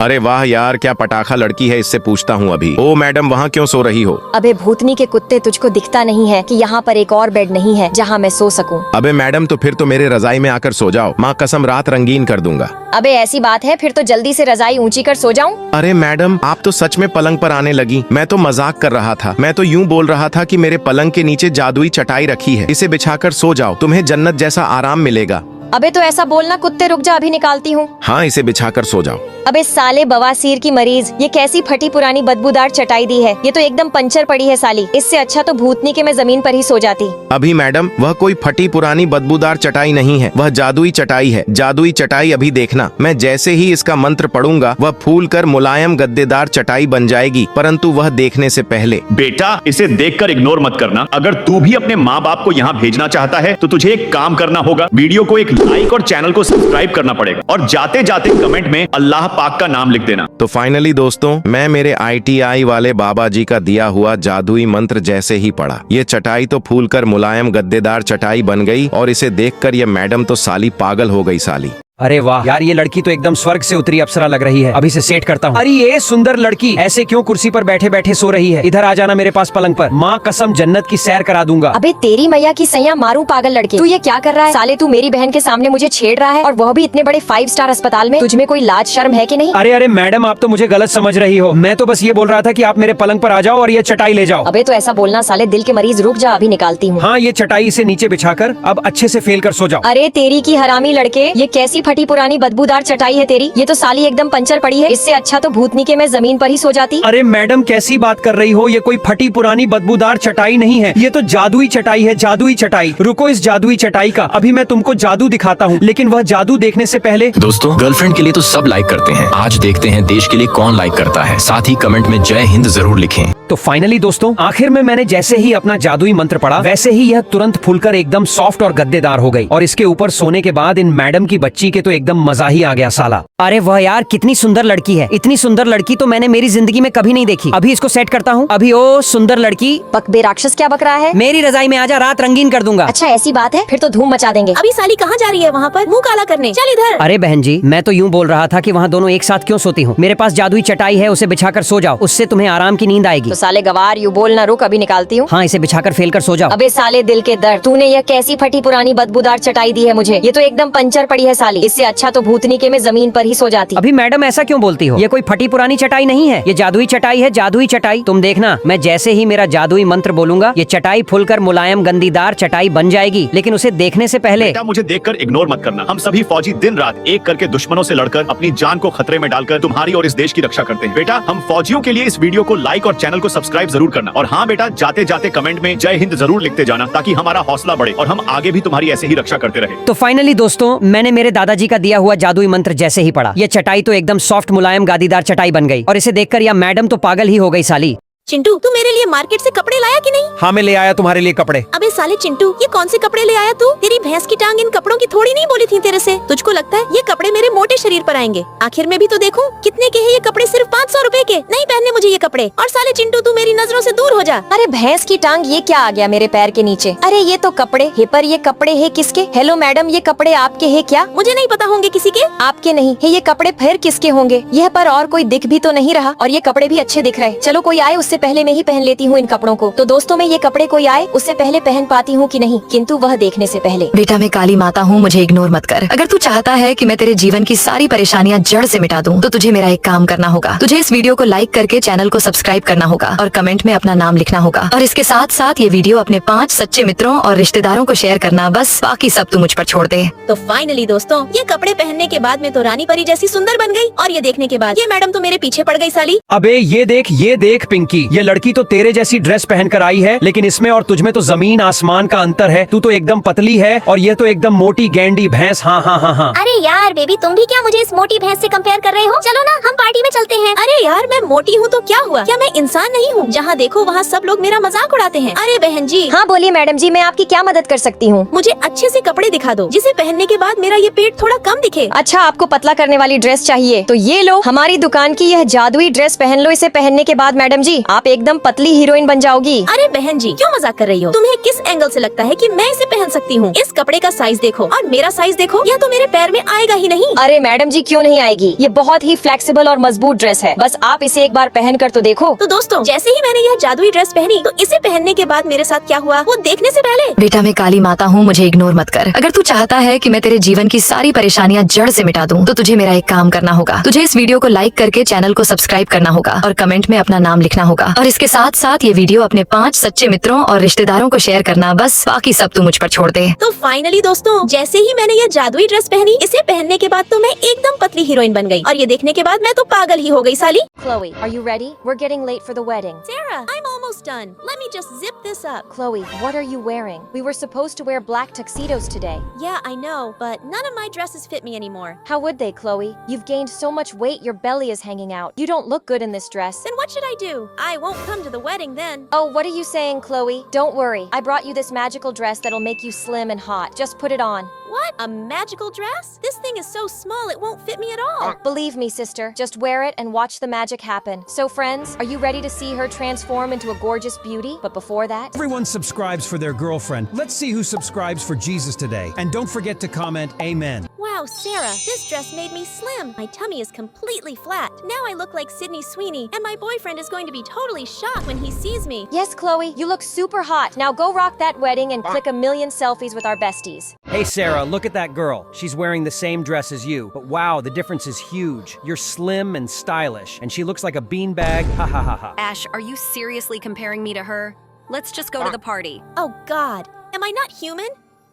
अरे वाह यार, क्या पटाखा लड़की है, इससे पूछता हूँ अभी। ओ मैडम, वहाँ क्यों सो रही हो? अबे भूतनी के कुत्ते, तुझको दिखता नहीं है कि यहाँ पर एक और बेड नहीं है जहाँ मैं सो सकूं? अबे मैडम, तो फिर तो मेरे रजाई में आकर सो जाओ, माँ कसम रात रंगीन कर दूंगा। अबे ऐसी बात है, फिर तो जल्दी से रजाई ऊंची कर सो जाऊं। अरे मैडम, आप तो सच में पलंग पर आने लगी। मैं तो मजाक कर रहा था। मैं तो यूँ बोल रहा था कि मेरे पलंग के नीचे जादुई चटाई रखी है, इसे बिछाकर सो जाओ, तुम्हें जन्नत जैसा आराम मिलेगा। अबे तो ऐसा बोलना कुत्ते, रुक जा, अभी निकालती हूँ। हाँ, इसे बिछाकर सो जाओ। अबे साले बवासीर की मरीज, ये कैसी फटी पुरानी बदबूदार चटाई दी है, ये तो एकदम पंचर पड़ी है साली। इससे अच्छा तो भूतनी के मैं जमीन पर ही सो जाती। अभी मैडम, वह कोई फटी पुरानी बदबूदार चटाई नहीं है, वह जादुई चटाई है। जादुई चटाई, अभी देखना, मैं जैसे ही इसका मंत्र पढ़ूंगा वह फूल कर मुलायम गद्देदार चटाई बन जाएगी, परंतु वह देखने से पहले। बेटा इसे देखकर इग्नोर मत करना। अगर तू भी अपने माँ बाप को यहाँ भेजना चाहता है तो तुझे एक काम करना होगा, वीडियो को एक लाइक और चैनल को सब्सक्राइब करना पड़ेगा, और जाते जाते कमेंट में अल्लाह पाक का नाम लिख देना। तो फाइनली दोस्तों, मैं मेरे ITI वाले बाबा जी का दिया हुआ जादुई मंत्र जैसे ही पढ़ा, ये चटाई तो फूलकर मुलायम गद्देदार चटाई बन गई, और इसे देखकर ये मैडम तो साली पागल हो गई साली। अरे वाह यार, ये लड़की तो एकदम स्वर्ग से उतरी अप्सरा लग रही है। अभी से सेट करता हूँ। अरे ये सुंदर लड़की ऐसे क्यों कुर्सी पर बैठे बैठे सो रही है? इधर आ जाना मेरे पास पलंग पर, माँ कसम जन्नत की सैर करा दूंगा। अबे तेरी मैया की सैया मारू पागल लड़के, तू ये क्या कर रहा है साले? तू मेरी बहन के सामने मुझे छेड़ रहा है, और वह भी इतने बड़े 5 स्टार अस्पताल में। तुझमें कोई लाज शर्म है कि नहीं? अरे मैडम, आप तो मुझे गलत समझ रही हो। मैं तो बस ये बोल रहा था कि आप मेरे पलंग पर आ जाओ और ये चटाई ले जाओ। अबे तो ऐसा बोलना साले, दिल के मरीज, रुक जा, अभी निकालती हूँ। हाँ, ये चटाई से नीचे बिछाकर अब अच्छे से फेल कर सो जाओ। अरे तेरी की हरामी लड़के, ये कैसी फटी पुरानी बदबूदार चटाई है तेरी, ये तो साली एकदम पंचर पड़ी है। इससे अच्छा तो भूतनी के मैं जमीन पर ही सो जाती। अरे मैडम, कैसी बात कर रही हो? ये कोई फटी पुरानी बदबूदार चटाई नहीं है, ये तो जादुई चटाई है, जादुई चटाई। रुको, इस जादुई चटाई का अभी मैं तुमको जादू दिखाता हूँ, लेकिन वह जादू देखने से पहले। दोस्तों, गर्लफ्रेंड के लिए तो सब लाइक करते हैं, आज देखते हैं देश के लिए कौन लाइक करता है। साथ ही कमेंट में जय हिंद जरूर लिखें। तो फाइनली दोस्तों, आखिर में मैंने जैसे ही अपना जादुई मंत्र पढ़ा, वैसे ही यह तुरंत फूलकर एकदम सॉफ्ट और गद्देदार हो गई, और इसके ऊपर सोने के बाद इन मैडम की बच्ची के तो एकदम मजा ही आ गया साला। अरे वाह यार, कितनी सुंदर लड़की है। इतनी सुंदर लड़की तो मैंने मेरी जिंदगी में कभी नहीं देखी। अभी इसको सेट करता हूँ। अभी ओ सुंदर लड़की, बकबे राक्षस, क्या बक रहा है? मेरी रजाई में आजा, रात रंगीन कर दूंगा। अच्छा ऐसी बात है, फिर तो धूम मचा देंगे। अभी साली कहाँ जा रही है? वहाँ पर मुंह काला करने, चल इधर। अरे बहन जी, मैं तो यूँ बोल रहा था कि वहाँ दोनों एक साथ क्यों सोती हूँ? मेरे पास जादुई चटाई है, उसे बिछाकर सो जाओ, उससे तुम्हें आराम की नींद आएगी। तो साले गवार, यू बोलना, रुक अभी निकालती हूँ। हाँ, इसे बिछाकर फेल कर सो जाओ। अबे साले दिल के दर्द, तूने यह कैसी फटी पुरानी बदबूदार चटाई दी है मुझे, ये तो एकदम पंचर पड़ी है साली। इससे अच्छा तो भूतनी के मैं जमीन पर ही सो जाती। अभी मैडम ऐसा क्यों बोलती हो? ये कोई फटी पुरानी चटाई नहीं है, ये जादुई चटाई है, जादुई चटाई। तुम देखना, मैं जैसे ही मेरा जादुई मंत्र बोलूंगा, ये चटाई फूलकर मुलायम गंदीदार चटाई बन जाएगी, लेकिन उसे देखने से पहले। बेटा मुझे देखकर इग्नोर मत करना। हम सभी फौजी दिन रात एक करके दुश्मनों से लड़कर अपनी जान को खतरे में डालकर तुम्हारी और इस देश की रक्षा करते हैं। बेटा हम फौजियों के लिए इस वीडियो को लाइक और चैनल को सब्सक्राइब जरूर करना। और हाँ बेटा, जाते जाते कमेंट में जय हिंद जरूर लिखते जाना, ताकि हमारा हौसला बढ़े और हम आगे भी तुम्हारी ऐसे ही रक्षा करते रहे। तो फाइनली दोस्तों, मैंने मेरे दादाजी का दिया हुआ जादुई मंत्र जैसे ही पढ़ा, ये चटाई तो एकदम सॉफ्ट मुलायम गादीदार चटाई बन गई, और इसे देखकर यह मैडम तो पागल ही हो गई साली। चिंटू, तू मेरे लिए मार्केट से कपड़े लाया कि नहीं? हाँ, मैं ले आया तुम्हारे लिए कपड़े। अबे साले चिंटू, ये कौन से कपड़े ले आया तू? तेरी भैंस की टांग इन कपड़ों की थोड़ी नहीं बोली थी तेरे से? तुझको लगता है ये कपड़े मेरे मोटे शरीर पर आएंगे? आखिर में भी तो देखूं कितने के हैं ये कपड़े। सिर्फ 500 रुपए के। नहीं पहनने मुझे ये कपड़े। और साले चिंटू, तू मेरी नजरों से दूर हो जा। अरे भैंस की टांग, ये क्या आ गया मेरे पैर के नीचे? अरे ये तो कपड़े है, पर ये कपड़े है किसके? हेलो मैडम, ये कपड़े आपके है क्या? मुझे नहीं पता होंगे किसी के। आपके नहीं है ये कपड़े, फिर किसके होंगे? यह पर और कोई दिख भी तो नहीं रहा, और ये कपड़े भी अच्छे दिख रहे। चलो कोई आए उससे पहले मैं ही पहन लेती हूँ इन कपड़ों को। तो दोस्तों, मैं ये कपड़े कोई आए उससे पहले पहन पाती हूँ कि नहीं, किंतु वह देखने से पहले। बेटा मैं काली माता हूँ, मुझे इग्नोर मत कर। अगर तू चाहता है कि मैं तेरे जीवन की सारी परेशानियाँ जड़ से मिटा दूँ, तो तुझे मेरा एक काम करना होगा। तुझे इस वीडियो को लाइक करके चैनल को सब्सक्राइब करना होगा, और कमेंट में अपना नाम लिखना होगा, और इसके साथ साथ ये वीडियो अपने 5 सच्चे मित्रों और रिश्तेदारों को शेयर करना। बस बाकी सब तू मुझ पर छोड़ दे। तो फाइनली दोस्तों, ये कपड़े पहनने के बाद मैं तो रानी परी जैसी सुंदर बन गई, और ये देखने के बाद ये मैडम तो मेरे पीछे पड़ गई साली। अबे ये देख पिंकी, मोटी, ये लड़की तो तेरे जैसी ड्रेस पहनकर आई है, लेकिन इसमें और तुझमें तो जमीन आसमान का अंतर है। तू तो एकदम पतली है और ये तो एकदम मोटी गेंडी भैंस। हाँ हाँ हाँ हाँ। अरे यार बेबी, तुम भी क्या मुझे इस मोटी भैंस से कंपेयर कर रहे हो? चलो ना हम पार्टी में चलते हैं। अरे यार मैं मोटी हूँ तो क्या हुआ? क्या मैं इंसान नहीं हूँ? जहाँ देखो वहाँ सब लोग मेरा मजाक उड़ाते हैं। अरे बहन जी। हाँ बोलिए मैडम जी, मैं आपकी क्या मदद कर सकती हूँ? मुझे अच्छे से कपड़े दिखा दो जिसे पहनने के बाद मेरा ये पेट थोड़ा कम दिखे। अच्छा, आपको पतला करने वाली ड्रेस चाहिए तो ये लो, हमारी दुकान की यह जादुई ड्रेस पहन लो। इसे पहनने के बाद मैडम जी आप एकदम पतली हीरोइन बन जाओगी। अरे बहन जी क्यों मजाक कर रही हो? तुम्हें किस एंगल से लगता है कि मैं इसे पहन सकती हूँ? इस कपड़े का साइज देखो और मेरा साइज देखो, यह तो मेरे पैर में आएगा ही नहीं। अरे मैडम जी क्यों नहीं आएगी? ये बहुत ही फ्लेक्सिबल और मजबूत ड्रेस है, बस आप इसे एक बार पहन कर तो देखो। तो दोस्तों जैसे ही मैंने यह जादुई ड्रेस पहनी तो इसे पहनने के बाद मेरे साथ क्या हुआ वो देखने से पहले बेटा मैं काली माता हूँ, मुझे इग्नोर मत कर। अगर तू चाहता है कि मैं तेरे जीवन की सारी परेशानियाँ जड़ से मिटा दूँ तो तुझे मेरा एक काम करना होगा। तुझे इस वीडियो को लाइक करके चैनल को सब्सक्राइब करना होगा और कमेंट में अपना नाम लिखना होगा। और इसके साथ साथ ये वीडियो अपने 5 सच्चे मित्रों और रिश्तेदारों को शेयर करना। बस बाकी सब तू मुझ पर छोड़ दे। तो फाइनली दोस्तों जैसे ही मैंने यह जादुई ड्रेस पहनी, इसे पहनने के बाद तो मैं एकदम पतली हीरोइन बन गई और ये देखने के बाद मैं तो पागल ही हो गई। साली Chloe, are you ready? We're getting late for the wedding. Sarah, I'm almost done. Let me just zip this up. Chloe, what are you wearing? We were supposed to wear black tuxedos today. Yeah, I know, but none of my dresses fit me anymore. How would they, Chloe? You've gained so much weight, your belly is hanging out. You don't look good in this dress. Then what should I do? I won't come to the wedding then. Oh, what are you saying, Chloe? Don't worry. I brought you this magical dress that'll make you slim and hot. Just put it on. What? A magical dress? This thing is so small it won't fit me at all. Believe me, sister. Just wear it and watch the magic happen. So, friends, are you ready to see her transform into a gorgeous beauty? But before that... Everyone subscribes for their girlfriend. Let's see who subscribes for Jesus today. And don't forget to comment Amen. Wow, Sarah, this dress made me slim. My tummy is completely flat. Now I look like Sydney Sweeney, and my boyfriend is going to be totally shocked when he sees me. Yes, Chloe, you look super hot. Now go rock that wedding and click 1,000,000 selfies with our besties. Hey Sarah, look at that girl. She's wearing the same dress as you, but wow, the difference is huge. You're slim and stylish, and she looks like a beanbag. Ha ha ha ha. Ash, are you seriously comparing me to her? Let's just go to the party. Oh God, am I not human?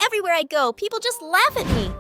Everywhere I go, people just laugh at me.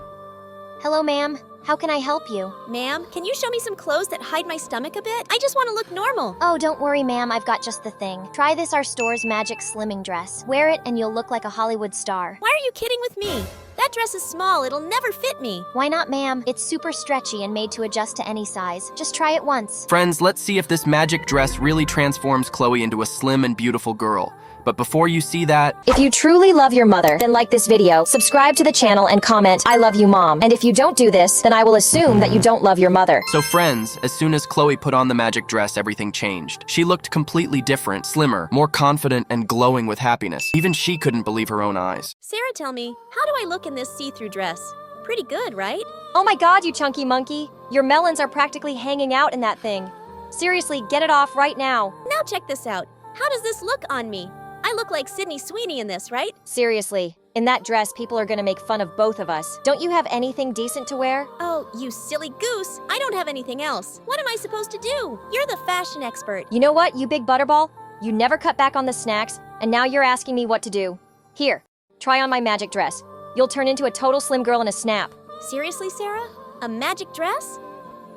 Hello ma'am, how can I help you? Ma'am, can you show me some clothes that hide my stomach a bit? I just want to look normal. Oh, don't worry ma'am, I've got just the thing. Try this, our store's magic slimming dress. Wear it and you'll look like a Hollywood star. Why are you kidding with me? That dress is small, it'll never fit me. Why not ma'am? It's super stretchy and made to adjust to any size. Just try it once. Friends, let's see if this magic dress really transforms Chloe into a slim and beautiful girl. But before you see that... If you truly love your mother, then like this video, subscribe to the channel and comment, I love you mom. And if you don't do this, then I will assume that you don't love your mother. So friends, as soon as Chloe put on the magic dress, everything changed. She looked completely different, slimmer, more confident, and glowing with happiness. Even she couldn't believe her own eyes. Sarah, tell me, how do I look in this see-through dress? Pretty good, right? Oh my god, you chunky monkey. Your melons are practically hanging out in that thing. Seriously, get it off right now. Now check this out. How does this look on me? I look like Sydney Sweeney in this, right? Seriously, in that dress, people are gonna make fun of both of us. Don't you have anything decent to wear? Oh, you silly goose. I don't have anything else. What am I supposed to do? You're the fashion expert. You know what, you big butterball? You never cut back on the snacks, and now you're asking me what to do. Here, try on my magic dress. You'll turn into a total slim girl in a snap. Seriously, Sarah? A magic dress?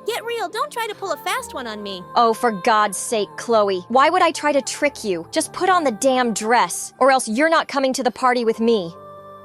Get real, don't try to pull a fast one on me. Oh, for God's sake, Chloe. Why would I try to trick you? Just put on the damn dress, or else you're not coming to the party with me.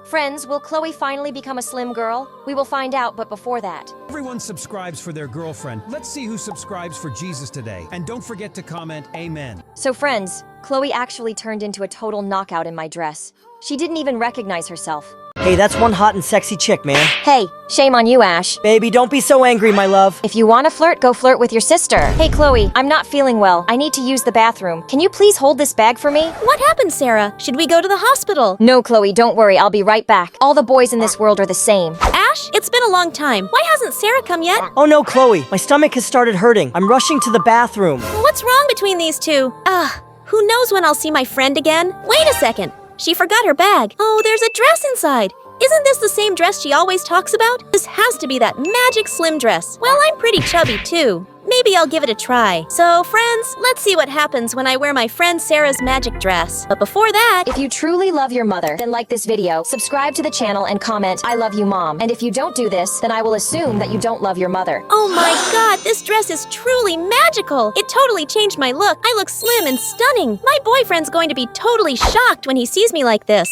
Friends, will Chloe finally become a slim girl? We will find out, but before that. Everyone subscribes for their girlfriend. Let's see who subscribes for Jesus today. And don't forget to comment Amen. So friends, Chloe actually turned into a total knockout in my dress. She didn't even recognize herself. Hey, that's one hot and sexy chick, man. Hey, shame on you, Ash. Baby, don't be so angry, my love. If you want to flirt, go flirt with your sister. Hey, Chloe, I'm not feeling well. I need to use the bathroom. Can you please hold this bag for me? What happened, Sarah? Should we go to the hospital? No, Chloe, don't worry. I'll be right back. All the boys in this world are the same. Ash, it's been a long time. Why hasn't Sarah come yet? Oh no, Chloe, my stomach has started hurting. I'm rushing to the bathroom. What's wrong between these two? Who knows when I'll see my friend again? Wait a second. She forgot her bag. Oh, there's a dress inside. Isn't this the same dress she always talks about? This has to be that magic slim dress. Well, I'm pretty chubby too. maybe I'll give it a try. So friends, let's see what happens when I wear my friend Sarah's magic dress. But before that, If you truly love your mother, then like this video, subscribe to the channel and comment, I love you mom. And if you don't do this, then I will assume that you don't love your mother. oh my god, this dress is truly magical. It totally changed my look. I look slim and stunning. My boyfriend's going to be totally shocked when he sees me like this.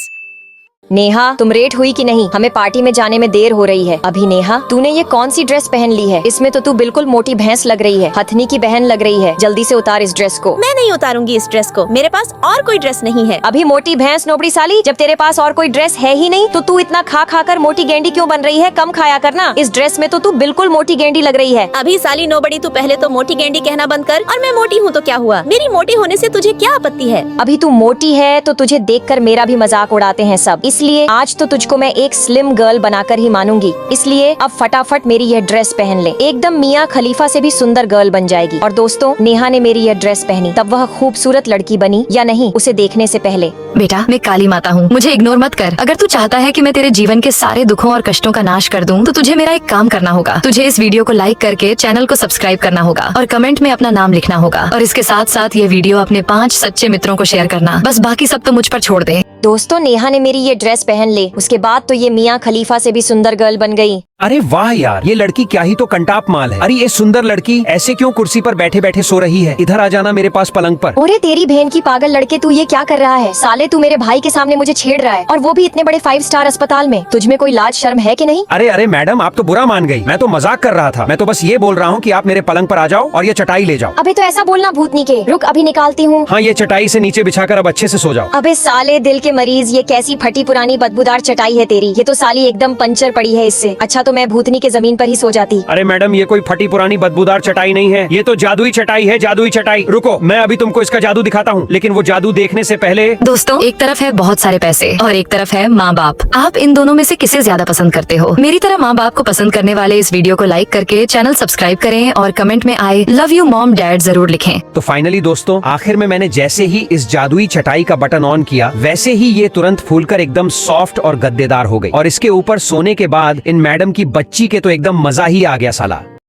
Neha, तुम rate हुई कि नहीं? हमें party में जाने में देर हो रही है। अभी नेहा, तूने ये कौन सी ड्रेस पहन ली है? इसमें तो तू बिल्कुल मोटी भैंस लग रही है, हथनी की बहन लग रही है। जल्दी से उतार इस ड्रेस को। मैं नहीं उतारूंगी इस ड्रेस को, मेरे पास और कोई ड्रेस नहीं है। अभी मोटी भैंस नोबड़ी साली, जब तेरे पास और कोई ड्रेस है ही नहीं तो तू इतना खा खा कर मोटी गेंडी क्यों बन रही है? कम खाया करना। इस ड्रेस में तो तू बिल्कुल मोटी गेंडी लग रही है। अभी साली नोबड़ी, तू पहले तो मोटी गेंडी कहना बंद कर। और मैं मोटी हूँ तो क्या हुआ? मेरी मोटी होने से तुझे क्या आपत्ति है? अभी तू मोटी है तो तुझे देखकर मेरा भी मजाक उड़ाते हैं सब, इसलिए आज तो तुझको मैं एक स्लिम गर्ल बनाकर ही मानूंगी। इसलिए अब फटाफट मेरी यह ड्रेस पहन ले, एकदम मियाँ खलीफा से भी सुंदर गर्ल बन जाएगी। और दोस्तों, नेहा ने मेरी यह ड्रेस पहनी तब वह खूबसूरत लड़की बनी या नहीं, उसे देखने से पहले। बेटा, मैं काली माता हूँ, मुझे इग्नोर मत कर। अगर तू चाहता है कि मैं तेरे जीवन के सारे दुखों और कष्टों का नाश कर दूं, तो तुझे मेरा एक काम करना होगा। तुझे इस वीडियो को लाइक करके चैनल को सब्सक्राइब करना होगा और कमेंट में अपना नाम लिखना होगा। और इसके साथ साथ ये वीडियो अपने 5 सच्चे मित्रों को शेयर करना। बस बाकी सब तो मुझ पर छोड़ दे। दोस्तों, नेहा ने मेरी ये ड्रेस पहन ले, उसके बाद तो ये मियाँ खलीफा से भी सुंदर गर्ल बन गई। अरे वाह यार, ये लड़की क्या ही तो कंटाप माल है। अरे ये सुंदर लड़की ऐसे क्यों कुर्सी पर बैठे बैठे सो रही है? इधर आ जाना मेरे पास पलंग पर। अरे तेरी बहन की पागल लड़के, तू ये क्या कर रहा है? साले, तू मेरे भाई के सामने मुझे छेड़ रहा है, और वो भी इतने बड़े 5 स्टार अस्पताल में। तुझ में कोई लाज शर्म है कि नहीं? अरे अरे मैडम, आप तो बुरा मान गई। मैं तो मजाक कर रहा था। मैं तो बस ये बोल रहा हूँ कि आप मेरे पलंग पर आ जाओ और ये चटाई ले जाओ। अबे तो ऐसा बोलना भूतनी के, रुक अभी निकालती हूँ। हाँ, ये चटाई से नीचे बिछाकर अब अच्छे से सो जाओ। अबे साले दिल के मरीज, ये कैसी फटी पुरानी बदबूदार चटाई है तेरी? ये तो साली एकदम पंचर पड़ी है इससे। अच्छा तो मैं भूतनी के जमीन पर ही सो जाती। अरे मैडम, ये कोई फटी पुरानी बदबूदार चटाई नहीं है, ये तो जादुई चटाई है, जादुई चटाई। रुको, मैं अभी तुमको इसका जादू दिखाता हूँ, लेकिन वो जादू देखने से पहले। दोस्तों, एक तरफ है बहुत सारे पैसे और एक तरफ है माँ बाप। आप इन दोनों में से किसे ज्यादा पसंद करते हो? मेरी तरह माँ बाप को पसंद करने वाले इस वीडियो को लाइक करके चैनल सब्सक्राइब करें और कमेंट में I love you mom dad जरूर लिखें। तो फाइनली दोस्तों, आखिर में मैंने जैसे ही इस जादुई चटाई का बटन ऑन किया, वैसे ही ये तुरंत फूलकर एकदम सॉफ्ट और गद्देदार हो गई। और इसके ऊपर सोने के बाद इन मैडम की बच्ची के तो एकदम मजा ही आ गया साला।